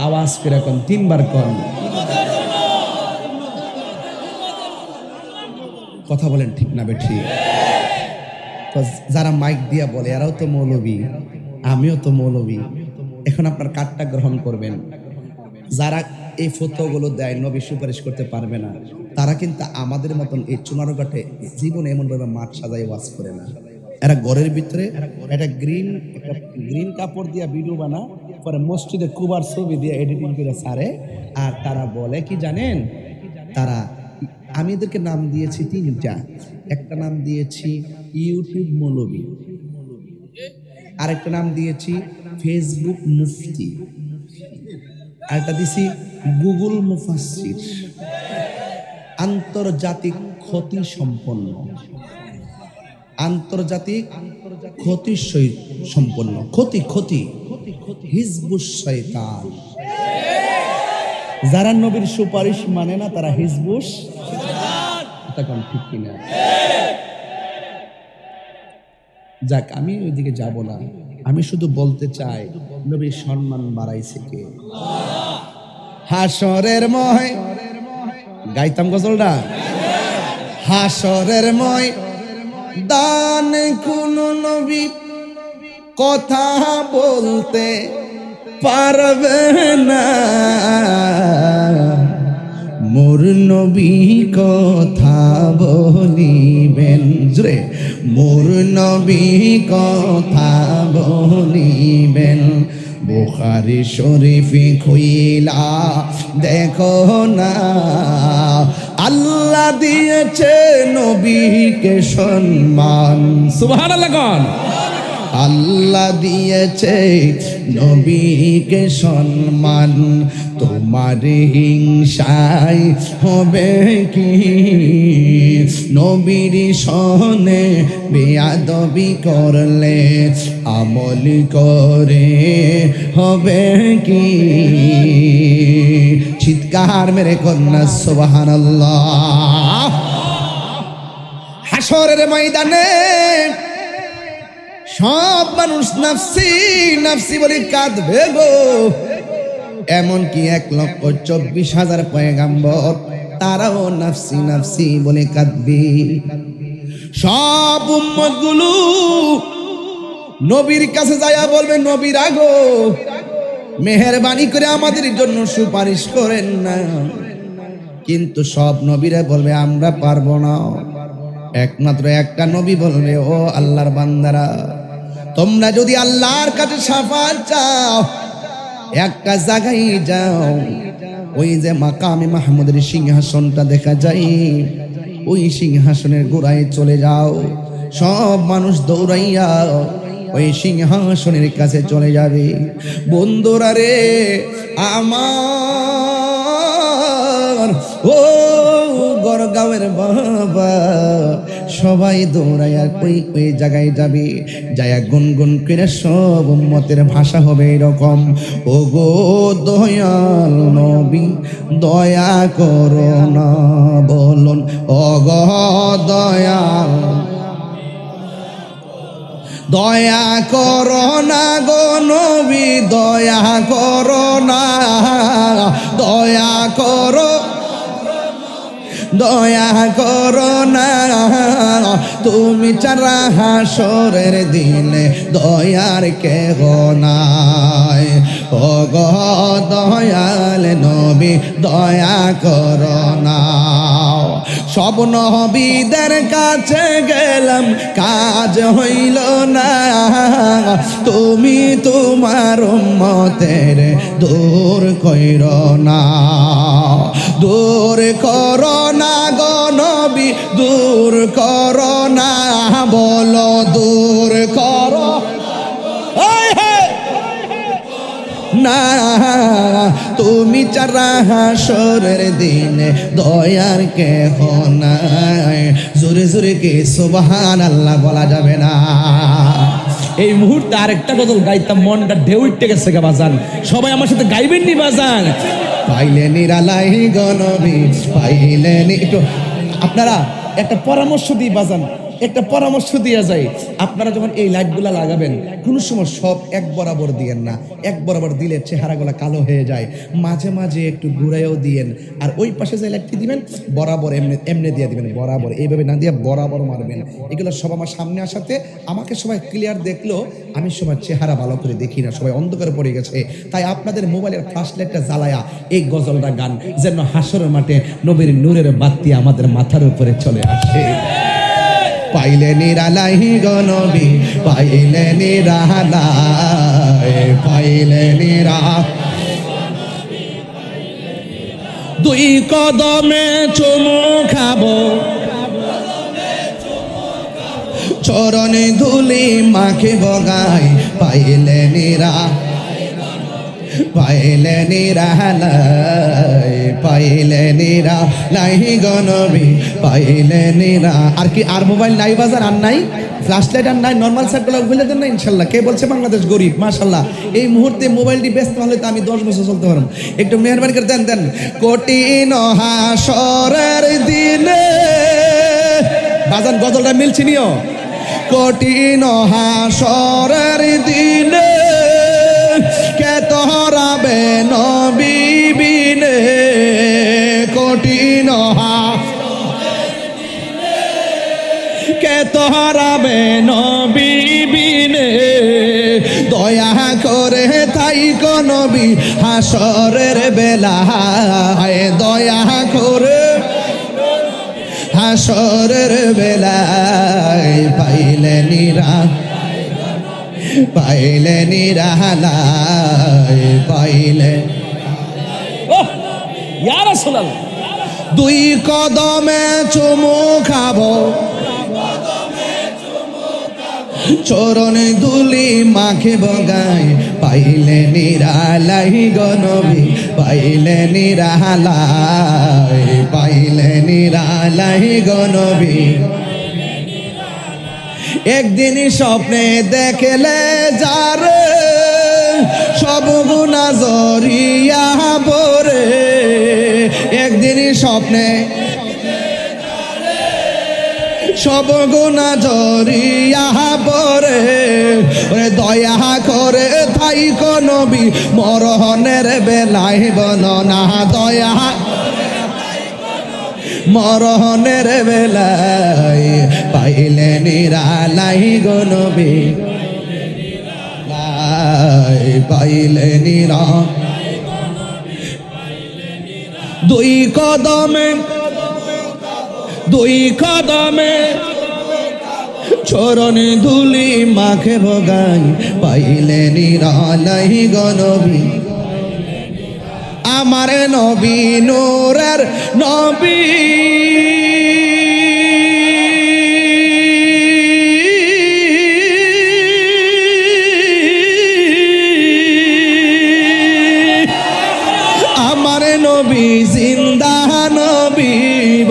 আওয়াজ করে কোন, তিনবার কোন, কথা বলেন ঠিক না বেঠি? তো যারা মাইক দিয়া বলে এরাও তো মৌলবী, আমিও তো মৌলবী। এখন আপনার কার্ডটা গ্রহণ করবেন। যারা এই ফতোয়াগুলো দেয় নবী সুপারিশ করতে পারবে না, তারা কিন্তু আমাদের মতন এই চুনারঘাটে জীবনে এমন ভাবে মাঠ সাজাই ওয়াজ করে না। এরা ঘরের ভিতরে একটা গ্রিন কাপড় দিয়া ভিডিও বানা, পরে মসজিদে কুবার ছবি দিয়ে এডিটিং করে ছাড়ে। আর তারা বলে কি জানেন, তারা, আমি এদেরকে নাম দিয়েছি তিনটা। একটা নাম দিয়েছি ইউটিউব মৌলবী, আরেকটা নাম দিয়েছি ফেসবুক মুফতি, আরেকটা দিছি গুগল মুফাসসির, আন্তর্জাতিক ক্ষতি সম্পন্ন, আন্তর্জাতিক ক্ষতি সম্পন্ন, ক্ষতি ক্ষতি হিজবুস শয়তান। যারা নবীর সুপারিশ মানে না তারা হিজবুস, এটা কোন ঠিক কিনা? যাক, আমি ওইদিকে যাব না, আমি শুধু বলতে চাই নবীর সম্মান বাড়াইছে কে? হাসরের ময় গাইতাম গজলটা, হাসরের ময় দান কোন নবী কথা বলতে পারবে না, মোর নবী কথা বলিবেন, জুড়ে মোর নবী কথা বলিবেন। বুখারী শরীফ খুইলা দেখো না, আল্লাহ দিয়েছে নবীকে সম্মান। সুবহানাল্লাহ কোন? আল্লাহ দিয়েছে নবীকে সম্মান, তোমার হিংসায় হবে কি? নবীর সনে বেয়াদবি করলে আমল করে হবে কি? চিৎকার মেরে কন্যা সুবহানাল্লাহ। হাসরের ময়দানে সব মানুষ নাফসি নাফসি বলে কাঁদবে গো। এমনকি 1,24,000 পয়গাম্বর তারাও নাফসি নাফসি বলে কাঁদবে। সব উম্মত গুলো নবীর কাছে যায়া বলবে, নবীর আগো মেহেরবানি করে আমাদের জন্য সুপারিশ করেন না। কিন্তু সব নবীরা বলবে আমরা পারবো না। একমাত্র একটা নবী বলবে, ও আল্লাহর বান্দারা, তোমরা যদি আল্লাহর কাছে শাফাআত চাও একটা জায়গায় যাও, ওই যে মাকামে মাহমুদের সিংহাসনটা দেখা যায়, ওই সিংহাসনের গোড়ায় চলে যাও। সব মানুষ দৌড়াইয়া ওই সিংহাসনের কাছে চলে যাবে। বন্ধুরা রে আমার, ও গড়গাঁওয়ের বাবা, সবাই দৌড়াইয়া ওই ওই জায়গায় যাবে। যায়া গুনগুন করে সব উম্মতের ভাষা হবে এরকম, ও গো দয়াল নবী দয়া করো না, বলুন ও গো দয়াল দয়া করো না গো নবী, দয়া করো না, দয়া করো, দয়া করো না, তুমি ছাড়া হাসরের দিনে দয়ার কেহ নাই। ও গো দয়াল নবী দয়া করো না। সব নবীদের কাছে গেলাম কাজ হইল না, তুমি তোমার উম্মতের দূর কইরো না, দূর করো না গো নবী, দূর করো না, বলো দূর করো না, তুমি ছাড়া হাসরের দিনে দয়ার কেহ নাই। জোরে জোরে কে সুবহানাল্লাহ বলা যাবে না। এই মুহূর্তে আরেকটা গজল গাইতাম, মনটা ঢেউ উঠতে গেছে গা বাজান, সবাই আমার সাথে গাইবেন নি বাজান। পাইলে নিরালাই গো নবী, পাইলে একটু আপনারা একটা পরামর্শ দিই বাজান, একটা পরামর্শ দিয়ে যায়, আপনারা যখন এই লাইটগুলা লাগাবেন কোনো সময় সব এক বরাবর দিয়েন না, এক বরাবর দিলে চেহারাগুলা কালো হয়ে যায়, মাঝে মাঝে একটু ঘুরাইও দিয়েন। আর ওই পাশে যে লাইটটি দিবেন বরাবর এমনি এমনি দিয়ে দিবেন, বরাবর এইভাবে না দিয়ে বরাবর মারবেন। এগুলো সব আমার সামনে আসাতে আমাকে সবাই ক্লিয়ার দেখলো, আমি সবার চেহারা ভালো করে দেখি না, সবাই অন্ধকারে পড়ে গেছে। তাই আপনাদের মোবাইলের ফ্ল্যাশ লাইটটা জ্বালায়া এই গজলটা গান, যেন হাসরের মাঠে নবীর নূরের বাতি আমাদের মাথার উপরে চলে আসে। পাইলে নিরালাই গো নবী, পাইলে নিরালাই, পাইলে নিরা, দুই কদমে চুমু খাবো, চরণে ধুলি মাখে বগাই, পাইলে নিরা, পাইলে নিরালাই, পাইলে নিরালাই গো নবী, পাইলে নিরা। আর কি আর মোবাইল নাই বাজার, আর নাই ফ্ল্যাশ লাইট, আর নাই নর্মাল সেটগুলো খুলে দেন না ইনশাল্লাহ। কে বলছে বাংলাদেশ গরিব? মাশাল্লাহ, এই মুহূর্তে মোবাইলটি ব্যস্ত হলে তো আমি 10 বছর চলতে পারবো। একটু মেহরবানি করে দেন দেন। কঠিন হাসরের দিনে বাজান গজলটা মিলছি নিও, কঠিন হাসরের দিনে কে তোরাবে নবী বিনে, কঠিন কে তোরাবে নবী বিনে, দয়া করে থাইকো নবী হাসরের বেলায়, দয়া করে হাসরের বেলায়, পাইলে নিরা, পাইলে নিরালাই, পাইলে ইয়া রাসূলুল্লাহ, দুই কদমে চুমু খাবো, চরণে ধুলি মাখে বগাই, পাইলে নিরালাই গো নবী, পাইলে নিরালাই, পাইলে নিরালাই গো নবী। একদিন স্বপ্নে দেখলে যারে সব গুনাহ জড়িয়া পড়ে, একদিন স্বপ্নে সব গুনাহ জড়িয়া পড়ে, দয়া করে থাইকো নবী মরণের বেলায় বর্ণনা, দয়া মরণের বেলায়, পাইলে নিরালাই গো নবী, পাইলে নিরা, দুই কদমে, দুই কদমে চরণে ধুলি মাখে ভগাই, পাইলে নিরালাই গো নবী, আমার নবী নূরের নবী, আমার নবী জিন্দা নবী,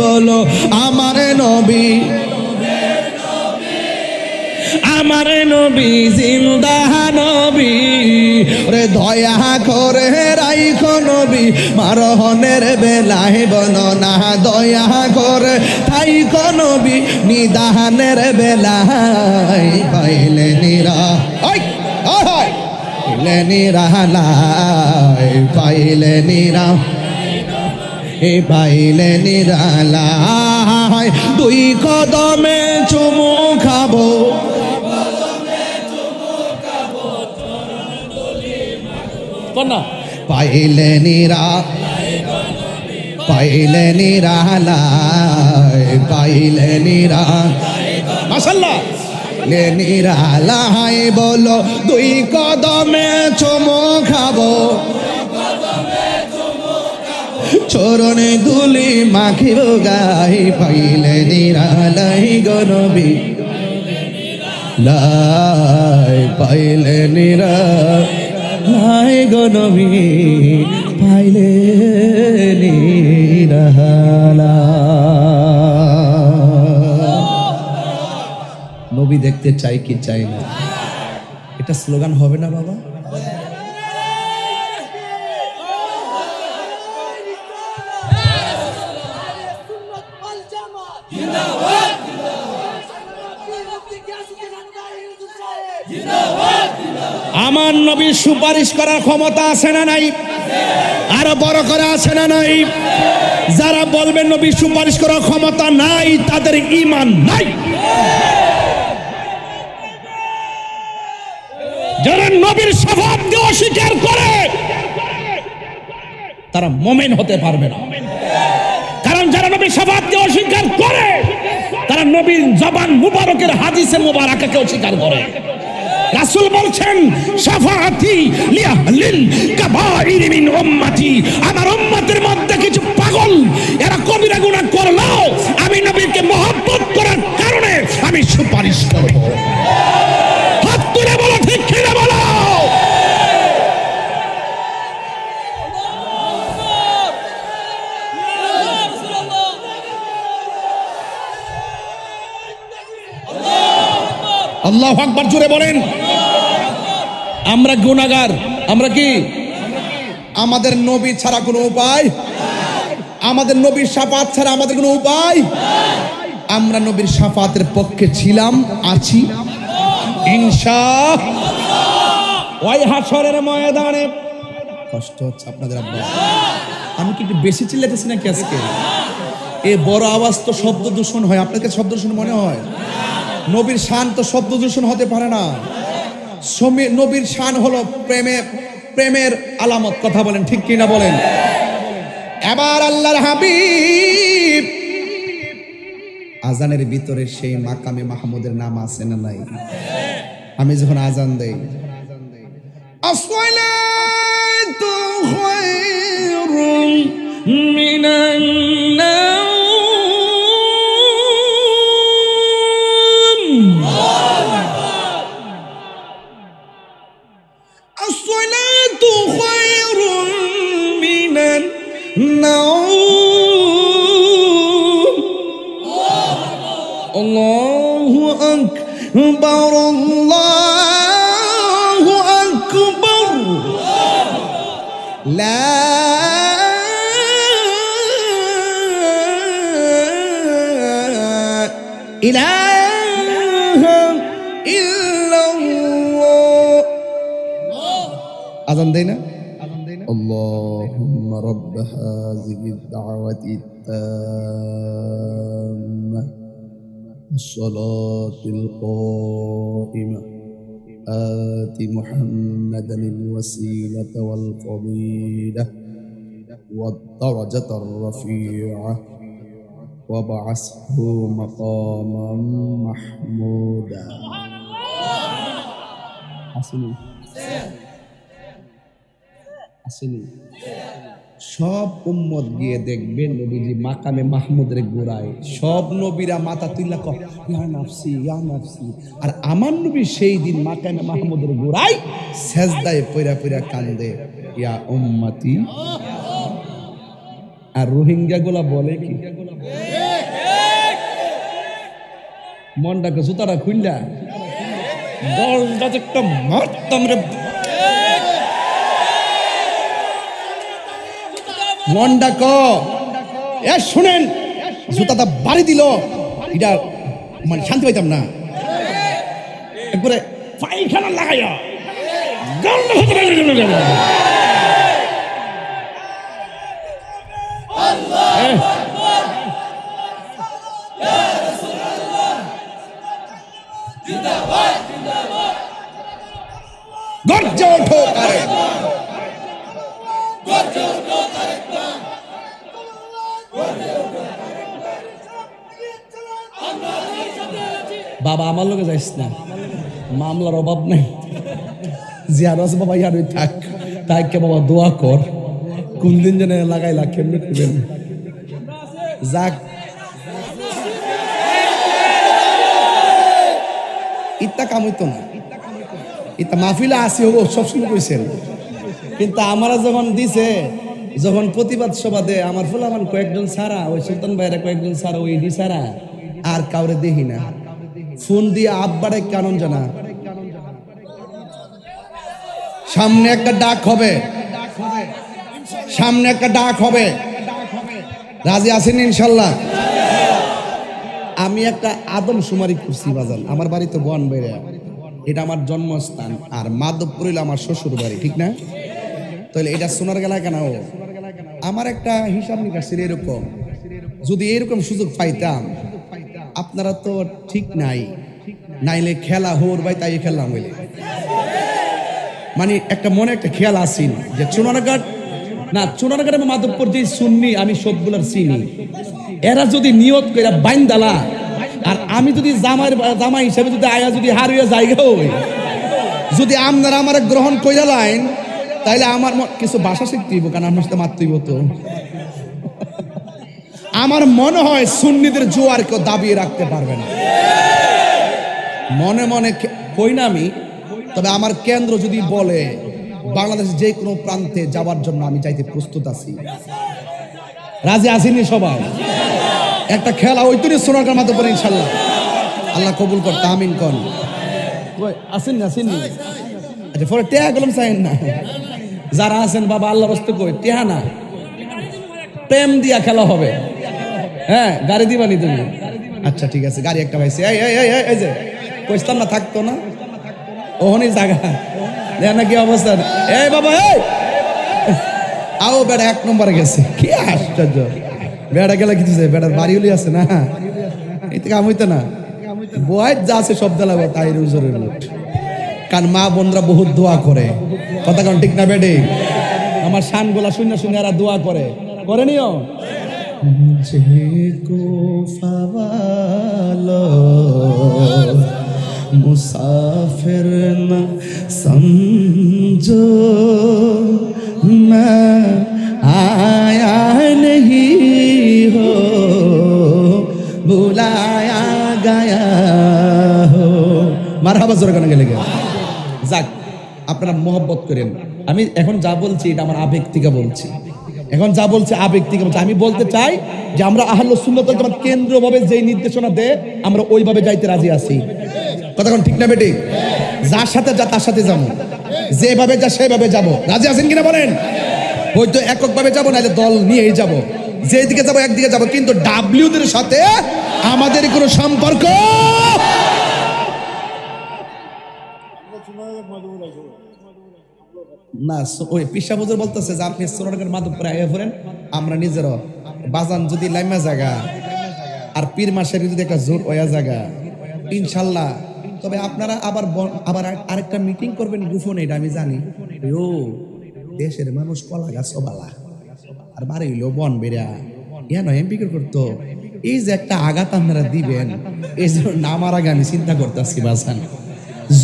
বলো আমার নবী, আমার নবী জিন্দা নবী, রে দয়া করে রাইখো নবী মারহনের বেলায় বর্ণনা, দয়া করে থাইকো নবী নিদানের বেলায়, পাইলে নিরা, পাইলে নিরালাই, পাইলে নিরা, পাইলে নিরালাই, দুই কদমে চুমু খাবো, পাইলে নিরা, পাইলে নিরালায়, পাইলে নিরালায়, মাশাআল্লাহ, নিরালায় বলো দুই কদমে চুমো খাবো, চরণে ধুলি মাখিব গায়ে, পাইলে নিরালায় গো নবী লাই, পাইলে নিরালায় গো নবী, পাইলে নিরালায়। নবী দেখতে চাই কি চাই না, এটা স্লোগান হবে না বাবা? আমার নবীর সুপারিশ করার ক্ষমতা আছে না নাই? আরো বড় করে আছে না নাই? যারা বলবেন নবীর সুপারিশ করার ক্ষমতা নাই, তাদের ঈমান নাই। যারা নবীর শাফাআতকে অস্বীকার করে তারা মুমিন হতে পারবে না। কারণ যারা নবীর শাফাআতকে অস্বীকার করে তারা নবীর জবান মুবারকের হাদিসে মুবারাকাকে অস্বীকার করে। রাসূল বলছেন শাফাআতি লিআহলিল কাবাইর মিন উম্মতি, আমার উম্মতের মধ্যে কিছু পাগল এরা কবিরা গুনাহ করলো, আমি নবীকে মহব্বত করার কারণে আমি সুপারিশ করব। হাত তুলে বলো ঠিক কিনা বলো। আল্লাহু আকবার, জোরে বলেন। আমরা গুনাহগার, আমরা কি? আমাদের নবী ছাড়া কোনো উপায়, আমাদের নবীর শাফাআত ছাড়া আমাদের কোনো উপায়। আমরা নবীর শাফাআতের পক্ষে ছিলাম, আছি ইনশাআল্লাহ। ওই হাশরের ময়দানে কষ্ট হচ্ছে আপনাদের আব্বা, আমি কি একটু বেশি চিল্লাতেছি নাকি আজকে? এই বড় আওয়াজ তো শব্দ দূষণ হয়, আপনাকে শব্দ দূষণ মনে হয়? নবীর শান তো শব্দ দূষণ হতে পারে না। নবীর শান হলো প্রেমের আলামত। কথা বলেন ঠিক কিনা বলেন? এবার আল্লাহর হাবিব আজানের ভিতরে সেই মাকামে মাহমুদের নাম আছে না নাই? আমি যখন আজান দেই, আসসালাতু খায়রুম মিনান নাওম, আসসালাতু খায়রুম মিনান নাওম, আল্লাহু আকবার, আল্লাহু আকবার, লা ইলাহা ইল্লাল্লাহ। আযান দেই না? আল্লাহুম্মা রাব্ব হাযিহিদ দাওয়াতিত তাম্মাহ والصلاة القائمة آت محمدا الوسيلة والفضيلة والدرجة الرفيعة وابعثه مقاما محمودا. আসেনি? সব উম্মত গিয়ে দেখবে নবীজি মাকামে মাহমুদের গোড়ায়, সব নবীরা মাথা তুইলা কয় ইয়া নাফসি ইয়া নাফসি, আর আমার নবী সেই দিন মাকামে মাহমুদের গোড়ায় সেজদায় পইরা পইরা কান্দে ইয়া উম্মতি। আর রোহিঙ্গা গুলা বলে কি, মনটাকে জুতাটা খুইলা দলটাতে একটা মারতাম রে, মনটা ক এ শুনেন, জুতাটা বাড়ি দিল, এটা মানে শান্তি পাইতাম না। একবারে পায়খানা লাগাইয়া গর্জে ওঠো তারেক, গর্জে ওঠো তারেক, বাবা আমার লোকে যাইস না, মামলার অভাব নাই। জিয়ার আছে বাবা, ইয়ার থাক, তাইকে বাবা দোয়া কর, কোন দিন যেন লাগাইলা কেমনে করবেন। যাক, ইত্যা কাম হইতো না, ইত্যা মাহফিলে আসি হবো সবসময় কইছেন, কিন্তু আমারা যখন দিছে, যখন প্রতিবাদ সভাতে আমার ফুলামান কয়েকজন ছাড়া, ওই সুলতান ভাইরা কয়েকজন ছাড়া, ওই ডি ছাড়া আর কাউরে দেখি না। ফোন দিয়ে আব্বারে কারণ জানা, সামনে একটা ডাক হবে, সামনে একটা ডাক হবে, রাজি আছেন ইনশাল্লাহ? আমি একটা আদম শুমারি করছি বাজান, আমার বাড়ি তো গোয়ান বেড়ে, এটা আমার জন্মস্থান, আর মাধবপুর হইল আমার শ্বশুর বাড়ি, ঠিক না? তাহলে এটা সোনার গেলা কেন? আমার একটা হিসাব নিকাশ ছিল এরকম, যদি এরকম সুযোগ পাইতাম, আপনারা তো ঠিক নাই, নাইলে খেলা হোর ভাই, তাই খেললাম বলে, মানে একটা মনে একটা খেয়াল আসিন যে চুনারঘাট না, চুনারঘাট এবং মাধবপুর যে সুন্নি, আমি সবগুলার চিনি, এরা যদি নিয়ত করে বাইন্দালা, আর আমি যদি জামা হিসাবে যদি আয়া যদি হারিয়ে জায়গা হই, যদি আপনারা আমার গ্রহণ কইরা লাইন, তাইলে আমার কিছু ভাষা শিখতে হইব, কারণ আমার সাথে মারতে হইব। তো আমার মনে হয় সুন্নিদের জোয়ার কেউ দাবিয়ে রাখতে পারবে না, মনে মনে কই না আমি। তবে আমার কেন্দ্র যদি বলে বাংলাদেশের যে কোনো প্রান্তে যাওয়ার জন্য আমি চাইতে প্রস্তুত আছি। রাজি আসেনি সবাই? একটা খেলা ওই তুই সোনার মাধ্যমে পরে ইনশাল্লাহ আল্লাহ কবুল করতে, আমিন কন। আসেননি আসেননি? আচ্ছা, পরে টেহা গেলাম চাইন না, যারা আছেন বাবা আল্লাহ রস্তে কই টেহা না, প্রেম দিয়া খেলা হবে। হ্যাঁ, গাড়ি দিবানি তুমি? আচ্ছা ঠিক আছে, গাড়ি একটা পাইছি। এই যে কইতাম না থাকতো না, ওহনি জায়গা দেখ না কি অবস্থা। এই বাবা, এই আও বেড়া এক নম্বরে গেছে, কি আশ্চর্য। বেড়া গেলে কিছু বেড়ার বাড়ি হলি আছে না, এই থেকে আমি হইতো না, বয়স যা আছে সব দেলাবো তাই রুজরের লোক। কারণ মা বোনরা বহুত দোয়া করে, কথা কারণ ঠিক না বেডে? আমার শান গোলা শূন্য শূন্য এরা দোয়া করে, করে নিও। মুঝকো ফাওয়ালো मुसाफिर न समझो, मैं आया नहीं हो, बुलाया गया हो। মারহাবা জোরে গান গেলে গে। যাক, আপনারা মোহব্বত করেন। আমি এখন যা বলছি এটা আমার আবেগ থেকে বলছি, এখন যা বলছি আবেগ থেকে বলছি। আমি বলতে চাই যে আমরা আহলুস সুন্নাত ওয়াল জামাত কেন্দ্রভাবে যেই নির্দেশনা দেয় আমরা ওইভাবে যাইতে রাজি আছি। কথা কোন ঠিক না বেটি? যার সাথে যা তার সাথে যাবো, যেভাবে যা সেভাবে যাবো। রাজি আছেন কিনা বলেন? হয়তো এককভাবে যাবো, নাহলে দল নিয়েই যাবো, যেদিকে যাবো একদিকে যাবো, কিন্তু ডাব্লিউদের সাথে আমাদের কোনো সম্পর্ক না। ওই পিসা বুজুর বলতেছে যে আপনি সোনারগাঁর মাধবপুরে আইয়া পড়েন, আমরা নিজেরও বাজান যদি লাইমা জায়গা আর পীর মাসের যদি একটা জোর ওয়া জায়গা ইনশাল্লাহ। তবে আপনারা আবার আরেকটা মিটিং করবেন গোপনে, এটা আমি জানি। ও দেশের মানুষ কলা গাছ বালা আর বাড়ি হইলেও বন বেড়া ইয়া নয় এমপি করতো। এই যে একটা আঘাত আপনারা দিবেন, এই জন্য নামার আগে আমি চিন্তা করতেছি বাসান।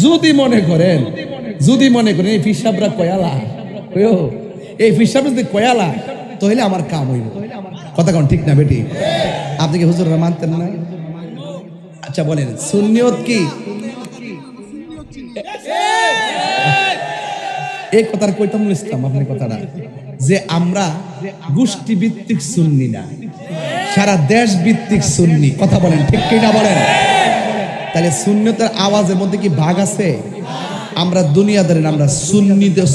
যদি মনে করেন এই ফিসাবরা কয়ালা, এই ফিসাব যদি কয়ালা, তাহলে আমার কাম হইব। কথা কোন ঠিক না বেটি? আপনি কি হুজুররা মানতেন না? আচ্ছা বলেন, সুন্নিয়ত কি? এই কথার কইতাম ইসলাম আপনার কথাটা, যে আমরা গোষ্ঠী ভিত্তিক সুন্নি না, সারা দেশ ভিত্তিক সুন্নি। কথা বলেন ঠিক কিনা বলেন? তাহলে সুন্নিয়তের আওয়াজের মধ্যে কি ভাগ আছে? আমরা দুনিয়াদারি না, আমরা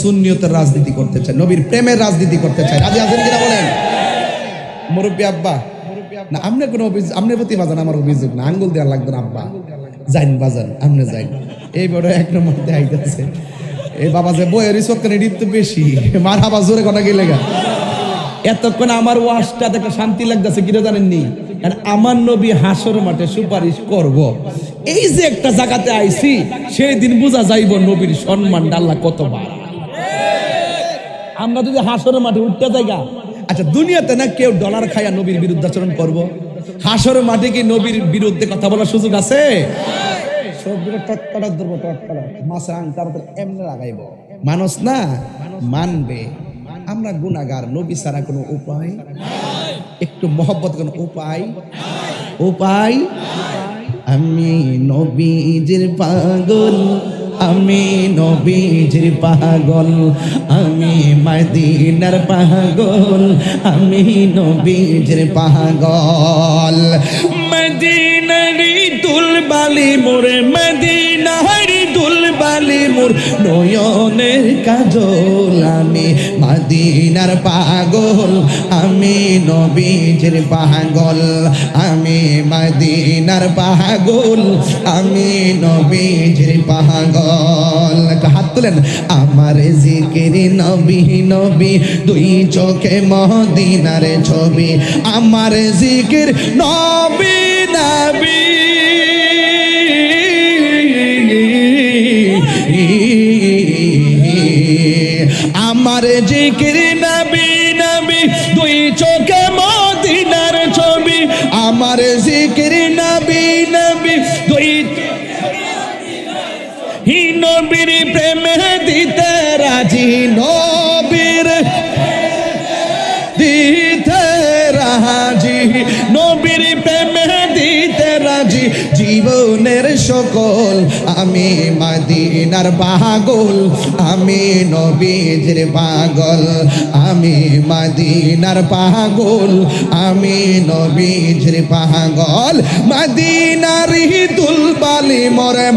সুন্নিয়তের রাজনীতি করতে চাই, নবীর প্রেমের রাজনীতি করতে চাই। রাজি আছেন কিনা বলেন? মুরব্বী আব্বা না, আপনি কোনো অভিযোগ, আপনার প্রতি বাজান আমার অভিযোগ না, আঙ্গুল দেওয়া লাগবে না। আব্বা যাইন বাজান, আপনি যাইন। এই বড় এক নম্বর দেখাইতেছে এই বাবা যে বইয়ের চক্করে তো বেশি মারহাবা জোরে কথা গেলে গা। এতক্ষণ আমার ওয়াজটা দেখে শান্তি লাগতেছে, কিনা জানেননি? আমার নবী হাসর মাঠে সুপারিশ করব, এই যে একটা জায়গাতে আইছি, সেই দিন বোঝা যাইব নবীর সম্মানটা আল্লাহ কত বাড়া। আমরা যদি হাসর মাঠে উঠতে জায়গা, আচ্ছা দুনিয়াতে না কেউ ডলার খাইয়া নবীর বিরুদ্ধাচরণ করব, হাসর মাঠে কি নবীর বিরুদ্ধে কথা বলার সুযোগ আছে? সবজিটা টটকাটা ধরবো, টটকাটা মাছের আংটার এমনি লাগাইব, মানুষ না মানবে। আমরা গুনাহগার, নবী ছাড়া কোনো উপায়, একটু মহব্বত কোনো উপায়। আমি নবীজির পাগল, আমি নবীজির পাগল, আমি মদিনার পাগল, আমি নবীজির পাগল। মদিনারি দুলবালি মোরে, মদিনারি দুলবালি মোর নয়নের কাজল, আমি মদিনার পাগল, আমি নবীজির পাগল, আমি মদিনার পাগল, আমি নবীজির পাগল। হাত তুলেন। আমার জিকির নবী নবী, দুই চোখে মদিনার ছবি, আমার জিকির নবী নবী, আমার জিকির নবী নবী, দুই চোখে মদিনার ছবি, আমার জিকির নবী নবী, দুই নবীর প্রেমে দিতে রাজি, নবীর দিতে রাজি, নবীর প্রেমে দিতে রাজি, জীবনের সকল আমি মদিনার পাগল, আমি নবীজির পাগল, আমি মদিনার পাগল, আমি নবীজির পাগল। মদিনার দুলবালি মোরে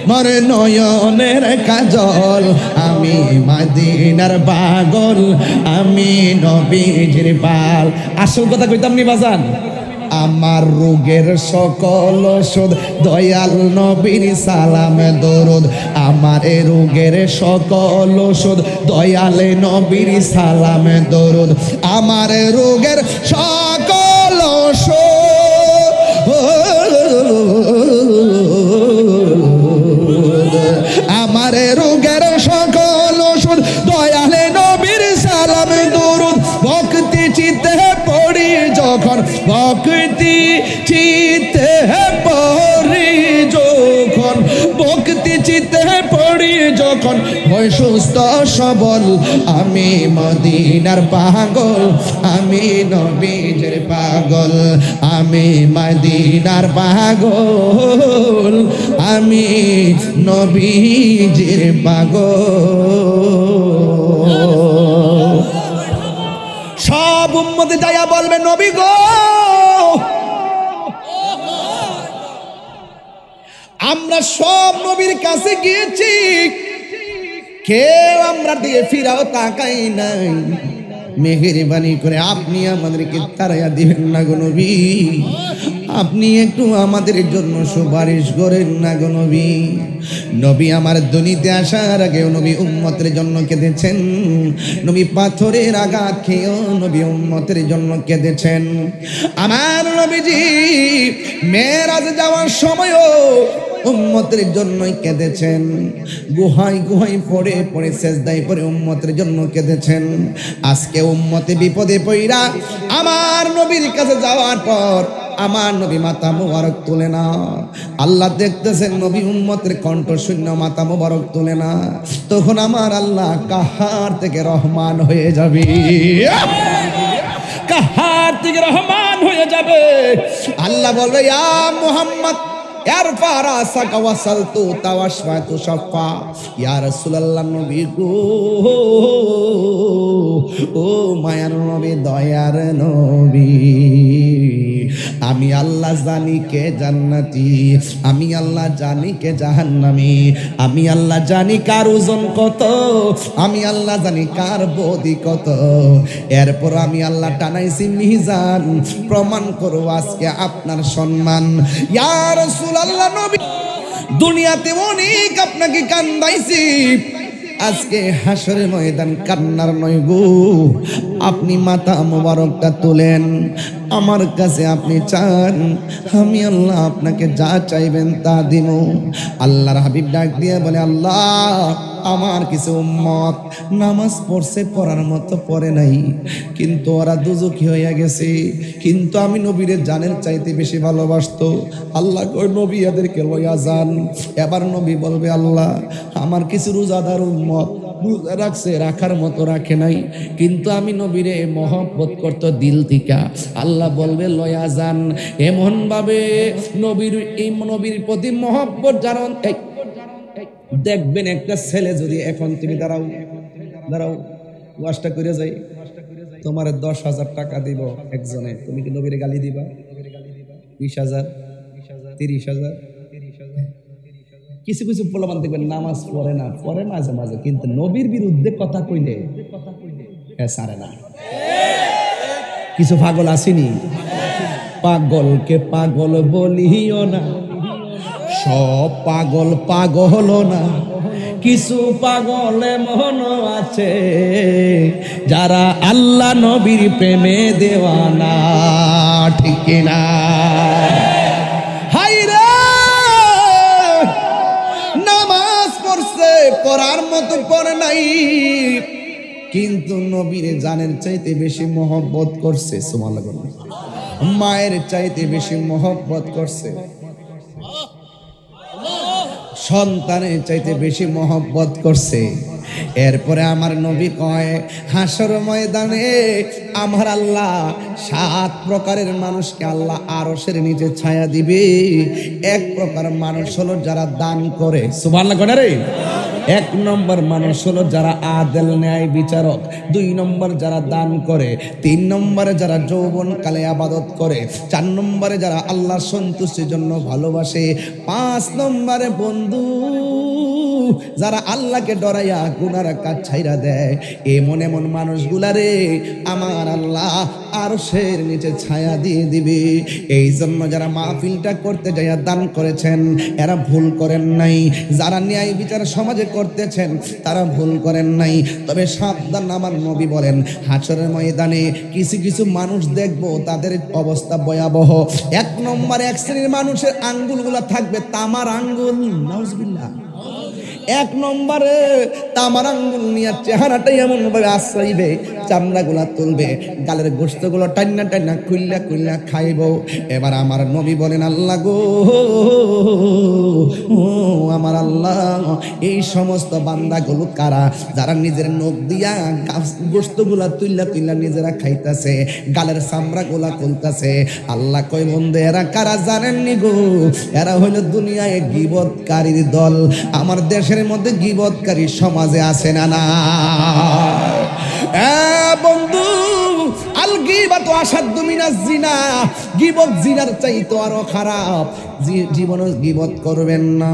মোর নয়নের কাজল, আমি মদিনার পাগল, আমি নবীজির পাল। আসল কথা কইতাম নি বাজান, আমার রোগের সকল ওষুধ দয়াল নবীর সালাম দরুদ, আমার রোগের সকল ওষুধ দয়াল নবীর সালাম দরুদ, আমার রোগের সকল ওষুধ, আমার রোগের সকল ওষুধ দয়ালে নবীর সালাম দরুদ। ভক্তি চিতে পড়ি যখন, ভক্তি চিতে পড়ি যখন, ভক্তি চিতে পড়ি যখন, হয় সুস্থ সবল, আমি মদিনার পাগল, আমি নবীজির পাগল, আমি মদিনার পাগল, আমি নবীজির পাগল। সব উম্মতে যাইয়া বলবে নবী গো, আমরা সব নবীর কাছে গিয়েছি, কেউ আমরা দিয়ে ফিরাও তাকাই নাই, মেহেরবানি করে আপনি আমাদেরকে তাড়াইয়া দিবেন না গো নবী, আপনি একটু আমাদের জন্য সুপারিশ করেন না গো নবী। নবী আমার দুনিয়াতে আসার আগেও নবী উম্মতের জন্য কেঁদেছেন, নবী পাথরের আঘাত খেয়েও নবী উম্মতের জন্য কেঁদেছেন। আমার নবীজি মেরাজ যাওয়ার সময়ও উম্মতের জন্যই কেঁদেছেন, গুহায় গুহায় পড়ে পড়ে সেজদায় পড়ে উম্মতের জন্য কেঁদেছেন। আজকে উম্মতে বিপদে পইরা আমার নবীর কাছে যাওয়ার পর আমার নবী মাথা মোবারক তুলে না, আল্লাহ দেখতেছেন নবী উম্মতের কণ্ঠ শূন্য, মাথা মোবারক তুলে না, তখন আমার আল্লাহ কাহার থেকে রহমান হয়ে যাবে, কাহার থেকে রহমান হয়ে যাবে। আল্লাহ বলবে ইয়া মুহাম্মদ ইরফা রাসাকা ওয়াসালতু তাওয়াশফাতু শাফা, ইয়া রাসূলুল্লাহ নবী গো, ও মায়ার নবী, দয়ার নবী, আমি আল্লাহ জানি কে জান্নাতি, আমি আল্লাহ জানি কে জাহান্নামী, আমি আল্লাহ জানি কার ওজন কত, আমি আল্লাহ জানি কার বডি কত, এরপর আমি আল্লাহ টানাইছি মিজান, প্রমাণ করব আজকে আপনার সম্মান। ইয়া রাসূলুল্লাহ নবী, দুনিয়াতে অনেক আপনাকে কান্দাইছি, আজকে হাসরের ময়দান কান্নার নয় গো, আপনি মাথা মোবারকটা তুলেন, আমার কাছে আপনি চান, আমি আল্লাহ আপনাকে যা চাইবেন তা দিব। আল্লাহর হাবিব ডাক দিয়ে বলে, আল্লাহ আমার কিছু উম্মত নামাজ পড়ছে, পড়ার মতো পড়ে নাই, কিন্তু ওরা দুজকি হইয়া গেছে, কিন্তু আমি নবীরে জানের চাইতে বেশি ভালোবাসতো। আল্লাহ কই নবী এদেরকে লইয়া যান। এবার নবী বলবে, আল্লাহ আমার কিছু রোজাদার উম্মত রোজা রাখছে, রাখার মতো রাখে নাই, কিন্তু আমি নবীরে মহব্বত করতো দিল থিকা। আল্লাহ বলবে লয়া যান। এমন ভাবে নবীর প্রতি মহব্বত যারা, দেখবেন একটা ছেলে যদি এখন তুমি দাঁড়াও ওয়াজটা করে যাই, তোমার 10,000 টাকা দিব একজনে, তুমি কি নবীরে গালি দিবা? 20,000, 30,000। কিছু কিছু পোলাপান দেখবেন নামাজ পড়ে না, পড়ে মাঝে মাঝে, কিন্তু নবীর বিরুদ্ধে কথা কইলে সারে না। কিছু পাগল আসেনি, পাগলকে পাগল বলিও না, সব পাগল পাগল না, কিছু পাগল এমন আছে যারা আল্লাহ নবীর প্রেমে দেওয়ানা, ঠিক না? নামাজ পড়ছে, পড়ার মতো পড়ে নাই, কিন্তু নবীরে জানের চাইতে বেশি মহব্বত করছে। সুবহানাল্লাহ। মায়ের চাইতে বেশি মহব্বত করছে, সন্তানের চাইতে বেশি মহব্বত করছে। এরপরে আমার নবী কয়, হাসর ময়দানে আমার আল্লাহ 7 প্রকারের মানুষকে আল্লাহ আরশের নিচে ছায়া দিবে। এক প্রকার মানুষ হলো যারা দান করে। সুবহানাল্লাহ কয় না রে? 1 নম্বর মানুষ হলো যারা আদেল, ন্যায় বিচারক। 2 নম্বর যারা দান করে। 3 নম্বরে যারা যৌবনকালে ইবাদত করে। 4 নম্বরে যারা আল্লাহর সন্তুষ্টির জন্য ভালোবাসে। 5 নম্বরে বন্ধু যারা আল্লাহকে ডরাইয়া গুনার কাজ ছাইরা দেয়। এমন এমন মানুষগুলারে আমার আল্লাহ আরশের নিচে ছায়া দিয়ে দিবে। এই জন্য যারা মাহফিলটা করতে যাইয়া দান করেছেন এরা ভুল করেন নাই, যারা ন্যায় বিচার সমাজে করতেছেন তারা ভুল করেন নাই। তবে সাবধান, আমার নবী বলেন হাসরের ময়দানে কিছু কিছু মানুষ দেখবো তাদের অবস্থা ভয়াবহ। 1 নম্বরে 1 শ্রেণীর মানুষের আঙ্গুলগুলা থাকবে তামার আঙ্গুল। নাউজুবিল্লাহ। 1 নম্বরে তামার আঙ্গুল নিয়ে চেহারাটাই এমন ভাবে আশ্রাইবে, চামড়াগুলা তুলবে, গালের গোশতগুলো টান্না টান্না খুইল্লা খুইল্লা খাইব। এবার আমার নবী বলেন, আল্লাহ গো, আমার আল্লাহ, এই সমস্ত বান্দাগুলো কারা? যারা নিজের নখ দিয়া গোশতগুলা তুইল্লা তুইল্লা নিজেরা খাইতেছে, গালের চামড়াগুলা খুলতেছে। আল্লাহ কয়, বন্ধু এরা কারা জানেননি গো? এরা হইল দুনিয়ায় গীবতকারীর দল। আমার দেশের মধ্যে গীবতকারী সমাজে আছে না? না বন্ধু, আল গীবাতু আশাদ্দু মিনাজ জিনা। গীবত জিনার চাইতে আরো খারাপ। জীবনে গীবত করবেন না।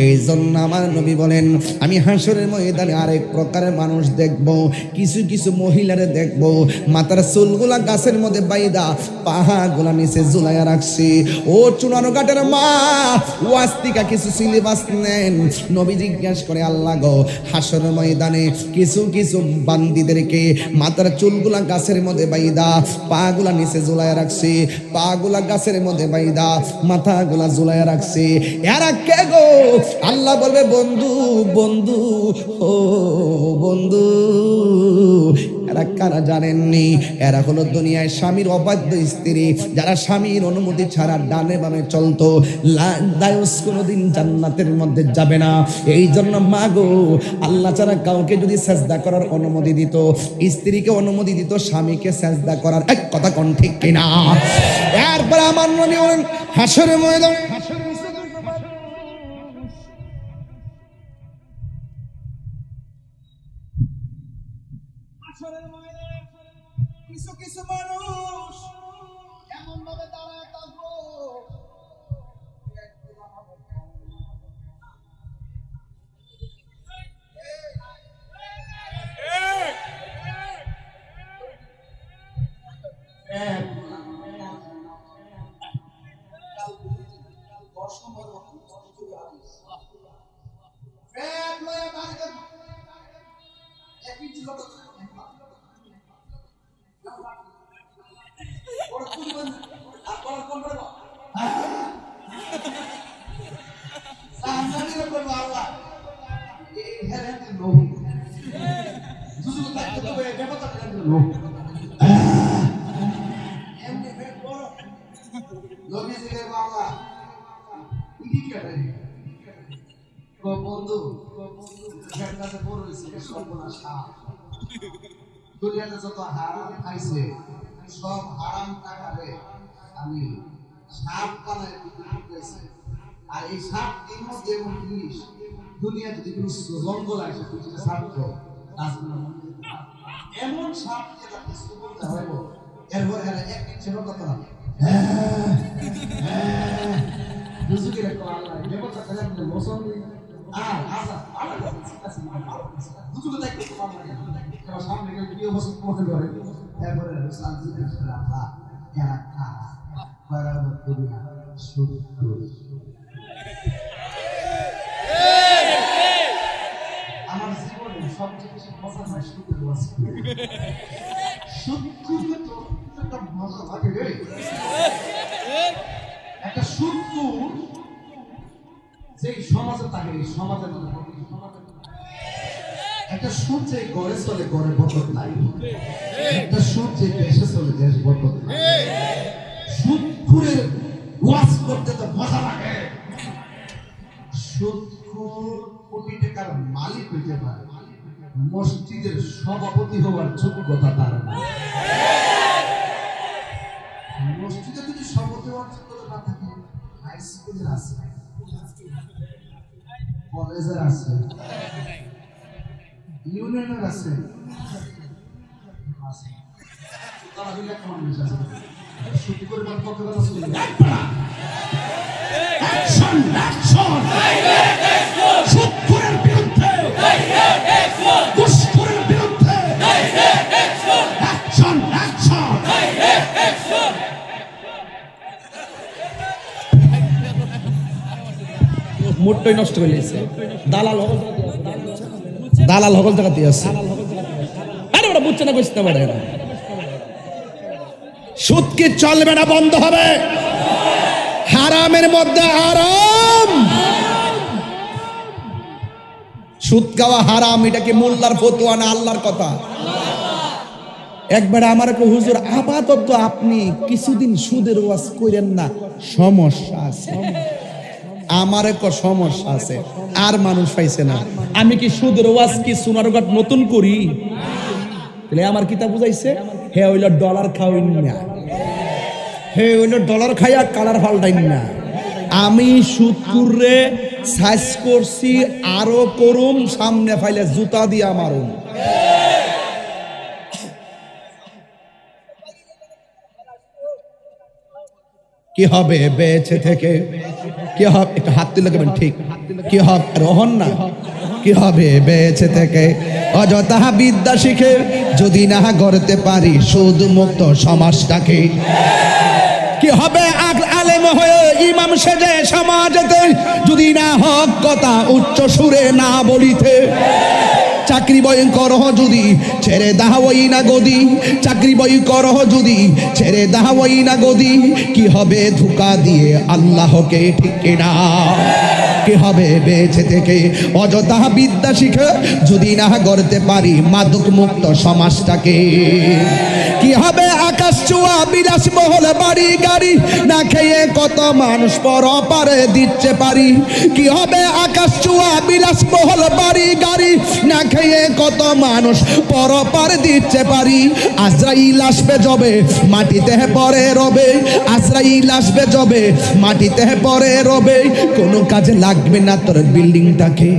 এই জন্য আমার নবী বলেন, আমি হাসরের ময়দানে আরেক প্রকারের মানুষ দেখব। কিছু কিছু মহিলারে দেখব মাথার চুলগুলা গাছের মধ্যে বাইদা পাহাগুলা নিচে ঝুলাইয়া রাখছি। ও চুনানো ঘাটের মা, ওয়াস্তিকা কিছু সিলেবাস নেন। নবী জিজ্ঞাসা করে, আল্লাহ গো, হাসরের ময়দানে কিছু কিছু বান্দীদেরকে মাথার চুলগুলা গাছের মধ্যে বাইদা পাগুলা নিচে ঝুলাইয়া রাখছি, পাগুলা গাছের মধ্যে বাইদা মাথাগুলা ঝুলাইয়া রাখছি। এরা কে গো? আল্লাহ বলবে, বন্ধু বন্ধু ও বন্ধু, এরা কারা জানেননি? এরা হলো দুনিয়ায় স্বামীর অবাধ্য স্ত্রী, যারা স্বামীর অনুমতি ছাড়া ডানে বামে চলতো। দায়ুস কোনোদিন জান্নাতের মধ্যে যাবে না। এই জন্য মা গো, আল্লাহ ছাড়া কাউকে যদি সেজদা করার অনুমতি দিত, স্ত্রীকে অনুমতি দিত স্বামীকে সেজদা করার। এক কথা কোন ঠিক কিনা? এরপর আমার নবী বলেন, হাসরের ময়দান কিছু কিছু মানুষ এমন ভাবে দাঁড়ায় থাকবো, এমনি পেট বড় নবী জিকে বাবা কি করে বন্ধু পেটটাতে বড় হইছে সর্বনাশ দুনিয়াতে যত হারাম খাইছে সব হারাম টাকারে আমি সাপ বানায় বিক্রি করতেছি আর এই সাপ এর মধ্যে এমন জিনিস দুনিয়া যদি কোনো জঙ্গল আসে কিছু সাপ তো এমন সাপ যে তাকে সুবলতে হয় এরপর এরা একদিন ছিল কত না দুজুকে রাখো আল্লাহ দেবতা করে আপনি মোসন আর আসা আল্লাহ কাছে দুজুকে দেখতে তো ভালো লাগে কারণ সামনে গেলে কি অবস্থা করতে পারে এরপরে শান্তি করে আল্লাহ এরা খা পরাব দুনিয়া শুরু আমার জীবনে সবচেয়ে বেশি মজা হয় শুরু ওয়াজ শুরু তো একটা মজা লাগে রে একটা শুরু যেই সমাজে থাকে এই সমাজের একটা সুর যে ঘরে চলে ঘরে বরকত নাই একটা সুর যে দেশে চলে দেশ বরকত নাই সুদখুরের ওয়াজ করতে তো মজা লাগে সুদখুর কোটি টাকার মালিক হইতে পারে মসজিদের সভাপতি হওয়ার যোগ্যতা তার নাই মসজিদে যদি সভাপতি হওয়ার যোগ্যতা না থাকে হাই স্কুলের আছে কলেজের আছে ইউনিয়নের আছে তারা দিলে কেমন বিষয় আছে সত্যি করে পক্ষে কথা শুনবে অ্যাকশন অ্যাকশন সুদখোরের বিরুদ্ধে ঘুষখোরের বিরুদ্ধে অ্যাকশন অ্যাকশন মোটটাই নষ্ট করে নিয়েছে দালাল হকল জায়গা দিয়ে আছে আরে ওরা বুঝছে না বুঝতে পারে না সুদ কি চলবে না বন্ধ হবে হারামের মধ্যে হারাম সুদ খাওয়া হারাম এটা কি মোল্লার ফতোয়া না আল্লাহর কথা একবার আমার হুজুর আপাতত আপনি কিছুদিন সুদের ওয়াজ করেন না সমস্যা আছে আমার এক সমস্যা আছে আর মানুষ পাইছে না আমি কি সুদের ওয়াজ কি সোনার ঘাট নতুন করি তাহলে আমার কিতাব বুঝাইছে হে হইল ডলার খাওয়াইন না হে হইল ডলার খাইয়া কালার ফাল্টাইন না আমি সুদকুরে সাইজ করছি আরো করুম সামনে ফাইলে জুতা দিয়া মারুম কি হবে বেঁচে থেকে কি হবে একটু হাত তুলে দেবেন ঠিক কি হবে রহন না কি হবে বেঁচে থেকে অযথা বিদ্যা শিখে যদি না গড়তে পারি সুদ মুক্ত সমাজটাকে কি হবে আলেম হয়ে ইমাম সেজে সমাজেতে যদি না হক কথা উচ্চ সুরে না বলিতে চাকরি বই করহ যদি ছেড়ে দাওই না গদি চাকরি বই করহ যদি ছেড়ে দাওই না গদি কি হবে ধোঁকা দিয়ে আল্লাহকে ঠিক না কি হবে বেঁচে থেকে অযথা বিদ্যা শিখে যদি না গড়তে পারি মাদক মুক্ত সমাজটাকে কি হবে আকাশ ছোঁয়া বিলাসবহুল বাড়ি গাড়ি না খেয়ে কত মানুষ পরপারে দিচ্ছে পারি কি হবে আকাশ ছোঁয়া বিলাসবহুল বাড়ি গাড়ি না খেয়ে কত মানুষ পরপার দিচ্ছে পারি আজরাইল আসবে যবে মাটিতে পড়ে রবে আজরাইল আসবে যবে মাটিতে পড়ে রবে কোনো কাজে লাগবে না তোর বিল্ডিংটাকে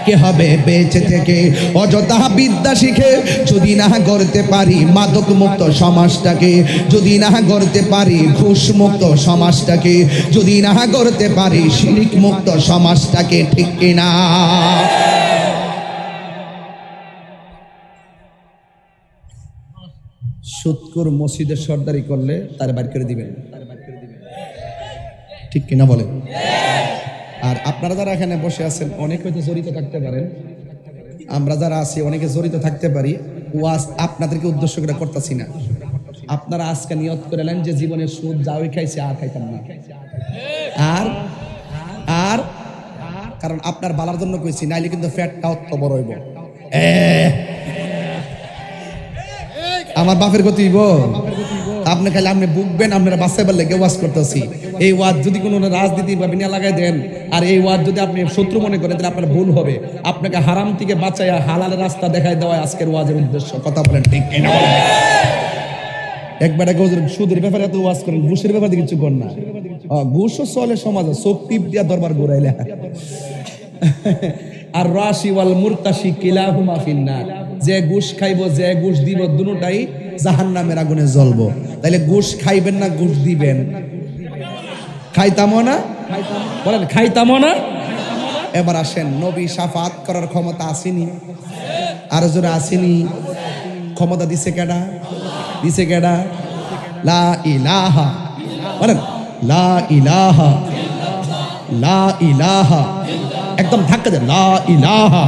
কি হবে বেঁচে থেকে অযথা বিদ্যা শিখে যদি না গড়তে পারি মাদক মুক্ত সমাজটাকে যদি না গড়তে পারি ঘুষ মুক্ত সমাজটাকে যদি না গড়তে পারি শিরিক মুক্ত সমাজটাকে ঠিক কিনা সুদখোর মসজিদের সর্দারি করলে তার বাইর করে দিবেন ঠিক কিনা বলেন আর আপনারা যারা এখানে বসে আছেন অনেকে হয়তো জড়িত থাকতে পারেন আমরা যারা আছি অনেকে জড়িত থাকতে পারি ওয়াজ আপনাদেরকে উদ্দেশ্য করে করতেছি না আপনারা আজকে নিয়ত করে নেন যে জীবনে সুদ যাওই খাইছে আর খাইতাম না আর আর কারণ আপনার ভালোর জন্য কইছি নাইলে কিন্তু ফ্যাটটা অত বড় হইব আমার বাপের গতি হইব। আপনি খালি আপনি বুকবেন, আপনারা বাঁচাইবার লেগে ওয়াজ করতেছি। এই ওয়াজ যদি কোনো রাজনীতি বা বিনা লাগাই দেন, আর এই ওয়াজ যদি আপনি শত্রু মনে করেন, তাহলে আপনার ভুল হবে। আপনাকে হারাম থেকে বাঁচাইয়া হালালের রাস্তা দেখাই দেওয়া আজকের ওয়াজের উদ্দেশ্য। কথা বলেন ঠিক কিনা? একবার সুদের ব্যাপারে এত ওয়াজ করেন, ঘুষের ব্যাপারে কিছু করেন না। ঘুষও চলে সমাজে, চোখ টিপ দিয়া দরবার ঘুরাইলে। আর রাশি ওয়াল মুরতাশি কিলাহুমা ফিন্নার, যে ঘুষ খাইবো যে ঘুষ দিব দুটোটাই জাহান্নামের আগুনে জ্বলবো। তাইলে ঘুষ খাইবেন না ঘুষ দিবেন? খাইতামও না, বলেন খাইতামও না। এবার আসেন, নবী শাফাত করার ক্ষমতা আসেনি? আর জোরে আসেনি? ক্ষমতা দিছে কেডা? দিছে কেডা? লা ইলাহা, বলেন লা ইলাহা, লা ইলাহা, একদম ধাক্কা দেন, লা ইলাহা,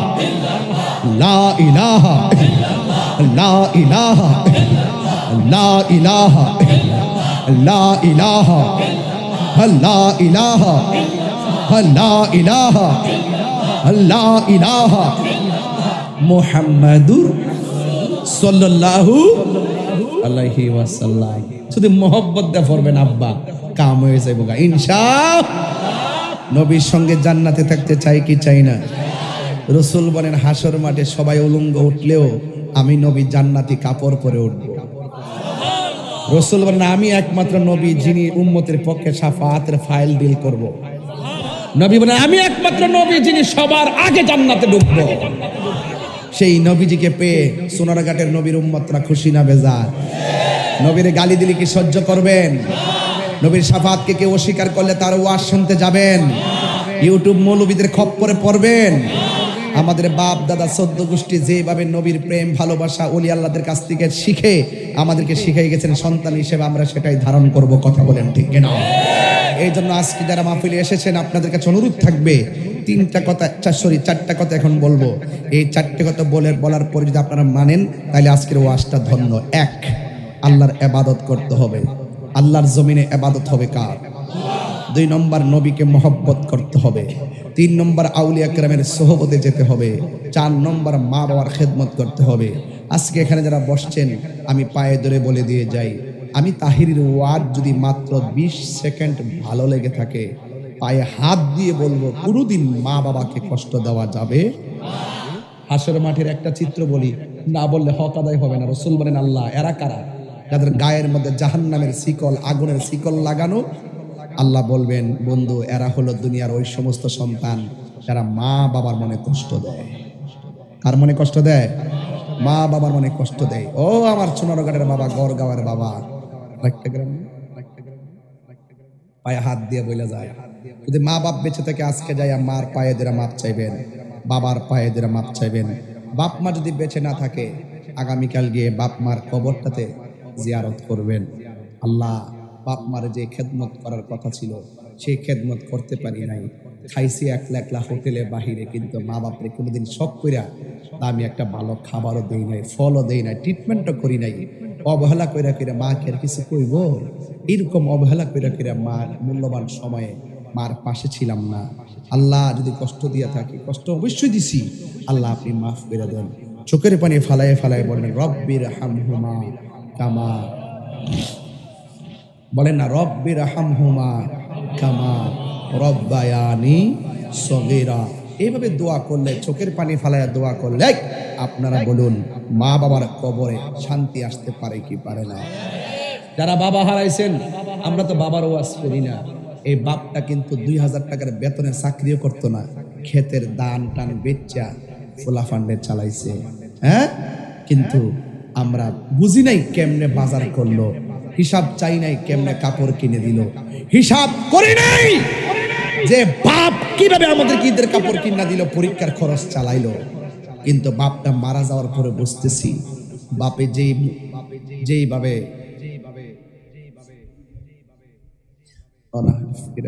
লা ইলাহা, লা ইলাহা, লা ইলাহা, লা ইলাহা, লা ইলাহা, লা ইলাহা, লা ইলাহা মুহাম্মাদুর সাল্লাল্লাহু আলাইহি ওয়াসাল্লাম। শুধু মোহব্বত দিয়ে পড়বেন, আব্বা কাম হয়ে যাইব গা ইনশাআল্লাহ। নবীর সঙ্গে জান্নাতে থাকতে চাই কি চাই না? রাসূল বলেন, হাসর মাঠে সবাই উলঙ্গ উঠলেও আমি নবী জান্নাতি কাপড় পরে উঠব। রাসূল বলেন, আমি একমাত্র নবী যিনি উম্মতের পক্ষে শাফাআতের ফাইল ডিল করব। নবী বলেন, আমি একমাত্র নবী যিনি সবার আগে জান্নাতে ঢুকব। সেই নবীজিকে পেয়ে সোনারঘাটের নবীর উম্মতরা খুশি না বেজার? নবীর গালি দিলে কি সহ্য করবেন? নবীর শাফাতকে কেউ অস্বীকার করলে তার ওয়াজ শুনতে যাবেন? ইউটিউব মৌলবীদের খপ্পরে পড়বেন? আমাদের বাপ দাদা 14 গোষ্ঠী যেভাবে নবীর প্রেম ভালোবাসা ওলি আল্লাহদের কাছ থেকে শিখে আমাদেরকে শিখাই গেছেন, সন্তান হিসেবে আমরা সেটাই ধারণ করব। কথা বলেন ঠিক কিনা? এই জন্য আজকে যারা মাহফিলে এসেছেন, আপনাদের কাছে অনুরোধ থাকবে, চারটা কথা এখন বলবো। এই চারটে কথা বলার পর যদি আপনারা মানেন, তাহলে আজকের ওয়াজটা ধন্য। 1, আল্লাহর ইবাদত করতে হবে। আল্লাহর জমিনে ইবাদত হবে কার? 2 নম্বর, নবীকে মহব্বত করতে হবে। 3 নম্বর, আউলিয়া কেরামের সোহবতে যেতে হবে। 4 নম্বর, মা বাবার খেদমত করতে হবে। আজকে এখানে যারা বসছেন, আমি পায়ে ধরে বলে দিয়ে যাই, আমি তাহিরের ওয়াজ যদি মাত্র 20 সেকেন্ড ভালো লেগে থাকে, পায়ে হাত দিয়ে বলবো, কোনোদিন মা বাবাকে কষ্ট দেওয়া যাবে। হাসর মাঠের একটা চিত্র বলি, না বললে হক আদায় হবে না। রাসূল বলেন, আল্লাহ এরা কারা? যাদের গায়ের মধ্যে জাহান্নামের শিকল, আগুনের শিকল লাগানো। আল্লাহ বলবেন, বন্ধু এরা হলো দুনিয়ার ওই সমস্ত সন্তান যারা মা বাবার মনে কষ্ট দেয়। কার মনে কষ্ট দেয়? মা বাবার মনে কষ্ট দেয়। ও আমার সোনারঘাটের বাবা, গড়গাঁওয়ের বাবা, পায়ে হাত দিয়ে বলে যায়, যদি মা বাপ বেঁচে থেকে আজকে যাই মার পায়ে দেরা মাপ চাইবেন, বাবার পায়ে দেরা মাপ চাইবেন। বাপ মা যদি বেঁচে না থাকে, আগামীকাল গিয়ে বাপ মার কবরটাতে জিয়ারত করবেন। আল্লাহ, বাপ মার যে খেদমত করার কথা ছিল সেই খেদমত করতে পারি নাই। খাইছি একলা একলা হোটেলে বাহিরে, কিন্তু মা বাপরে কোনোদিন শখ কইরা আমি একটা ভালো খাবারও দেই নাই, ফলও দেই নাই, ট্রিটমেন্টও করি নাই। অবহেলা কইরা কইরা মা কে আর কিছু কইব? এরকম অবহেলা কইরা কইরা মার মূল্যবান সময়ে মার পাশে ছিলাম না। আল্লাহ, যদি কষ্ট দিয়া থাকি, কষ্ট অবশ্যই দিছি, আল্লাহ আপনি মাফ করে দেন। চোখের পানি ফালায় ফালায় বলেন, রব্বির হামহুমা কামা, বলেন না, রব্বির হামহুমা কামা রব্বায়ানি সগীরা। এইভাবে দোয়া করলে, চোখের পানি ফালায় দোয়া করলে, আপনারা বলুন, মা বাবার কবরে শান্তি আসতে পারে কি পারে না? যারা বাবা হারাইছেন, আমরা তো বাবার ওয়াজ করি না। এই বাপটা কিন্তু 2000 টাকার বেতনে চাকরিও করতো না, ক্ষেতের দান টান বেচা ফোলা ফান্ডে চালাইছে। হ্যাঁ, কিন্তু আমরা বুঝি নাই কেমনে বাজার করলো, হিসাব চাই নাই কেমনে কাপড় কিনে দিল, হিসাব করি নাই যে বাপ কিভাবে আমাদের ঈদের কাপড় কিনা দিল, পরীক্ষার খরচ চালাইলো। কিন্তু বাপটা মারা যাওয়ার পরে বুঝতেছি, বাপে যেইভাবে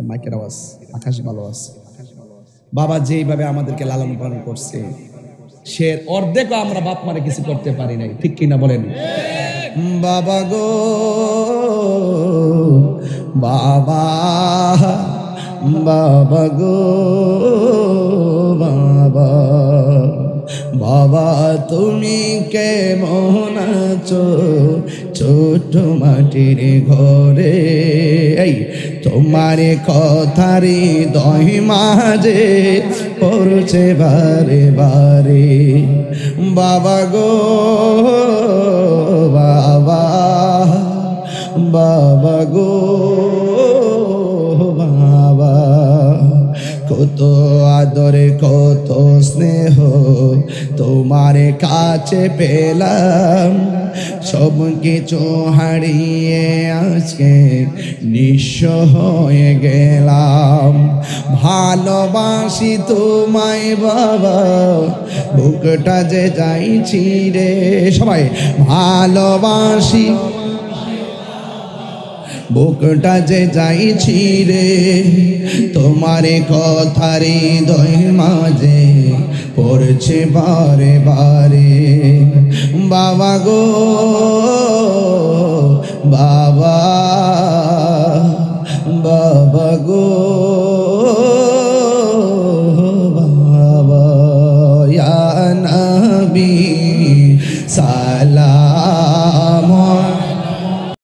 মাইকের আওয়াজ, আকাশ ভালো আছে, বাবা যেইভাবে আমাদেরকে লালন পালন করছে, সে অর্ধেকও আমরা বাপ মারে কিছু করতে পারি নাই। ঠিক কিনা বলেন? বাবা গো বাবা, বাবা গো বাবা, বাবা তুমি কেমন আছো ছোট মাটির ঘরে, এই তোমার কথারে দই মাঝে পড়ছে বারে বারে। বাবা গো বাবা, বাবা গো বাবা, কত আদরে কত স্নেহ তোমার কাছে পেলাম, সব কিছু হারিয়ে আজকে নিঃস্ব হয়ে গেলাম। ভালোবাসি তোমায় বাবা, বুকটা যে যাইছি রে, সবাই ভালোবাসি বুকটা যে যাইছি রে, তোমার কথারে দই মাঝে পড়ছে বারে বারে। বাবা গো বাবা, বাবা গো বাবা, ইয়া নবী সালাম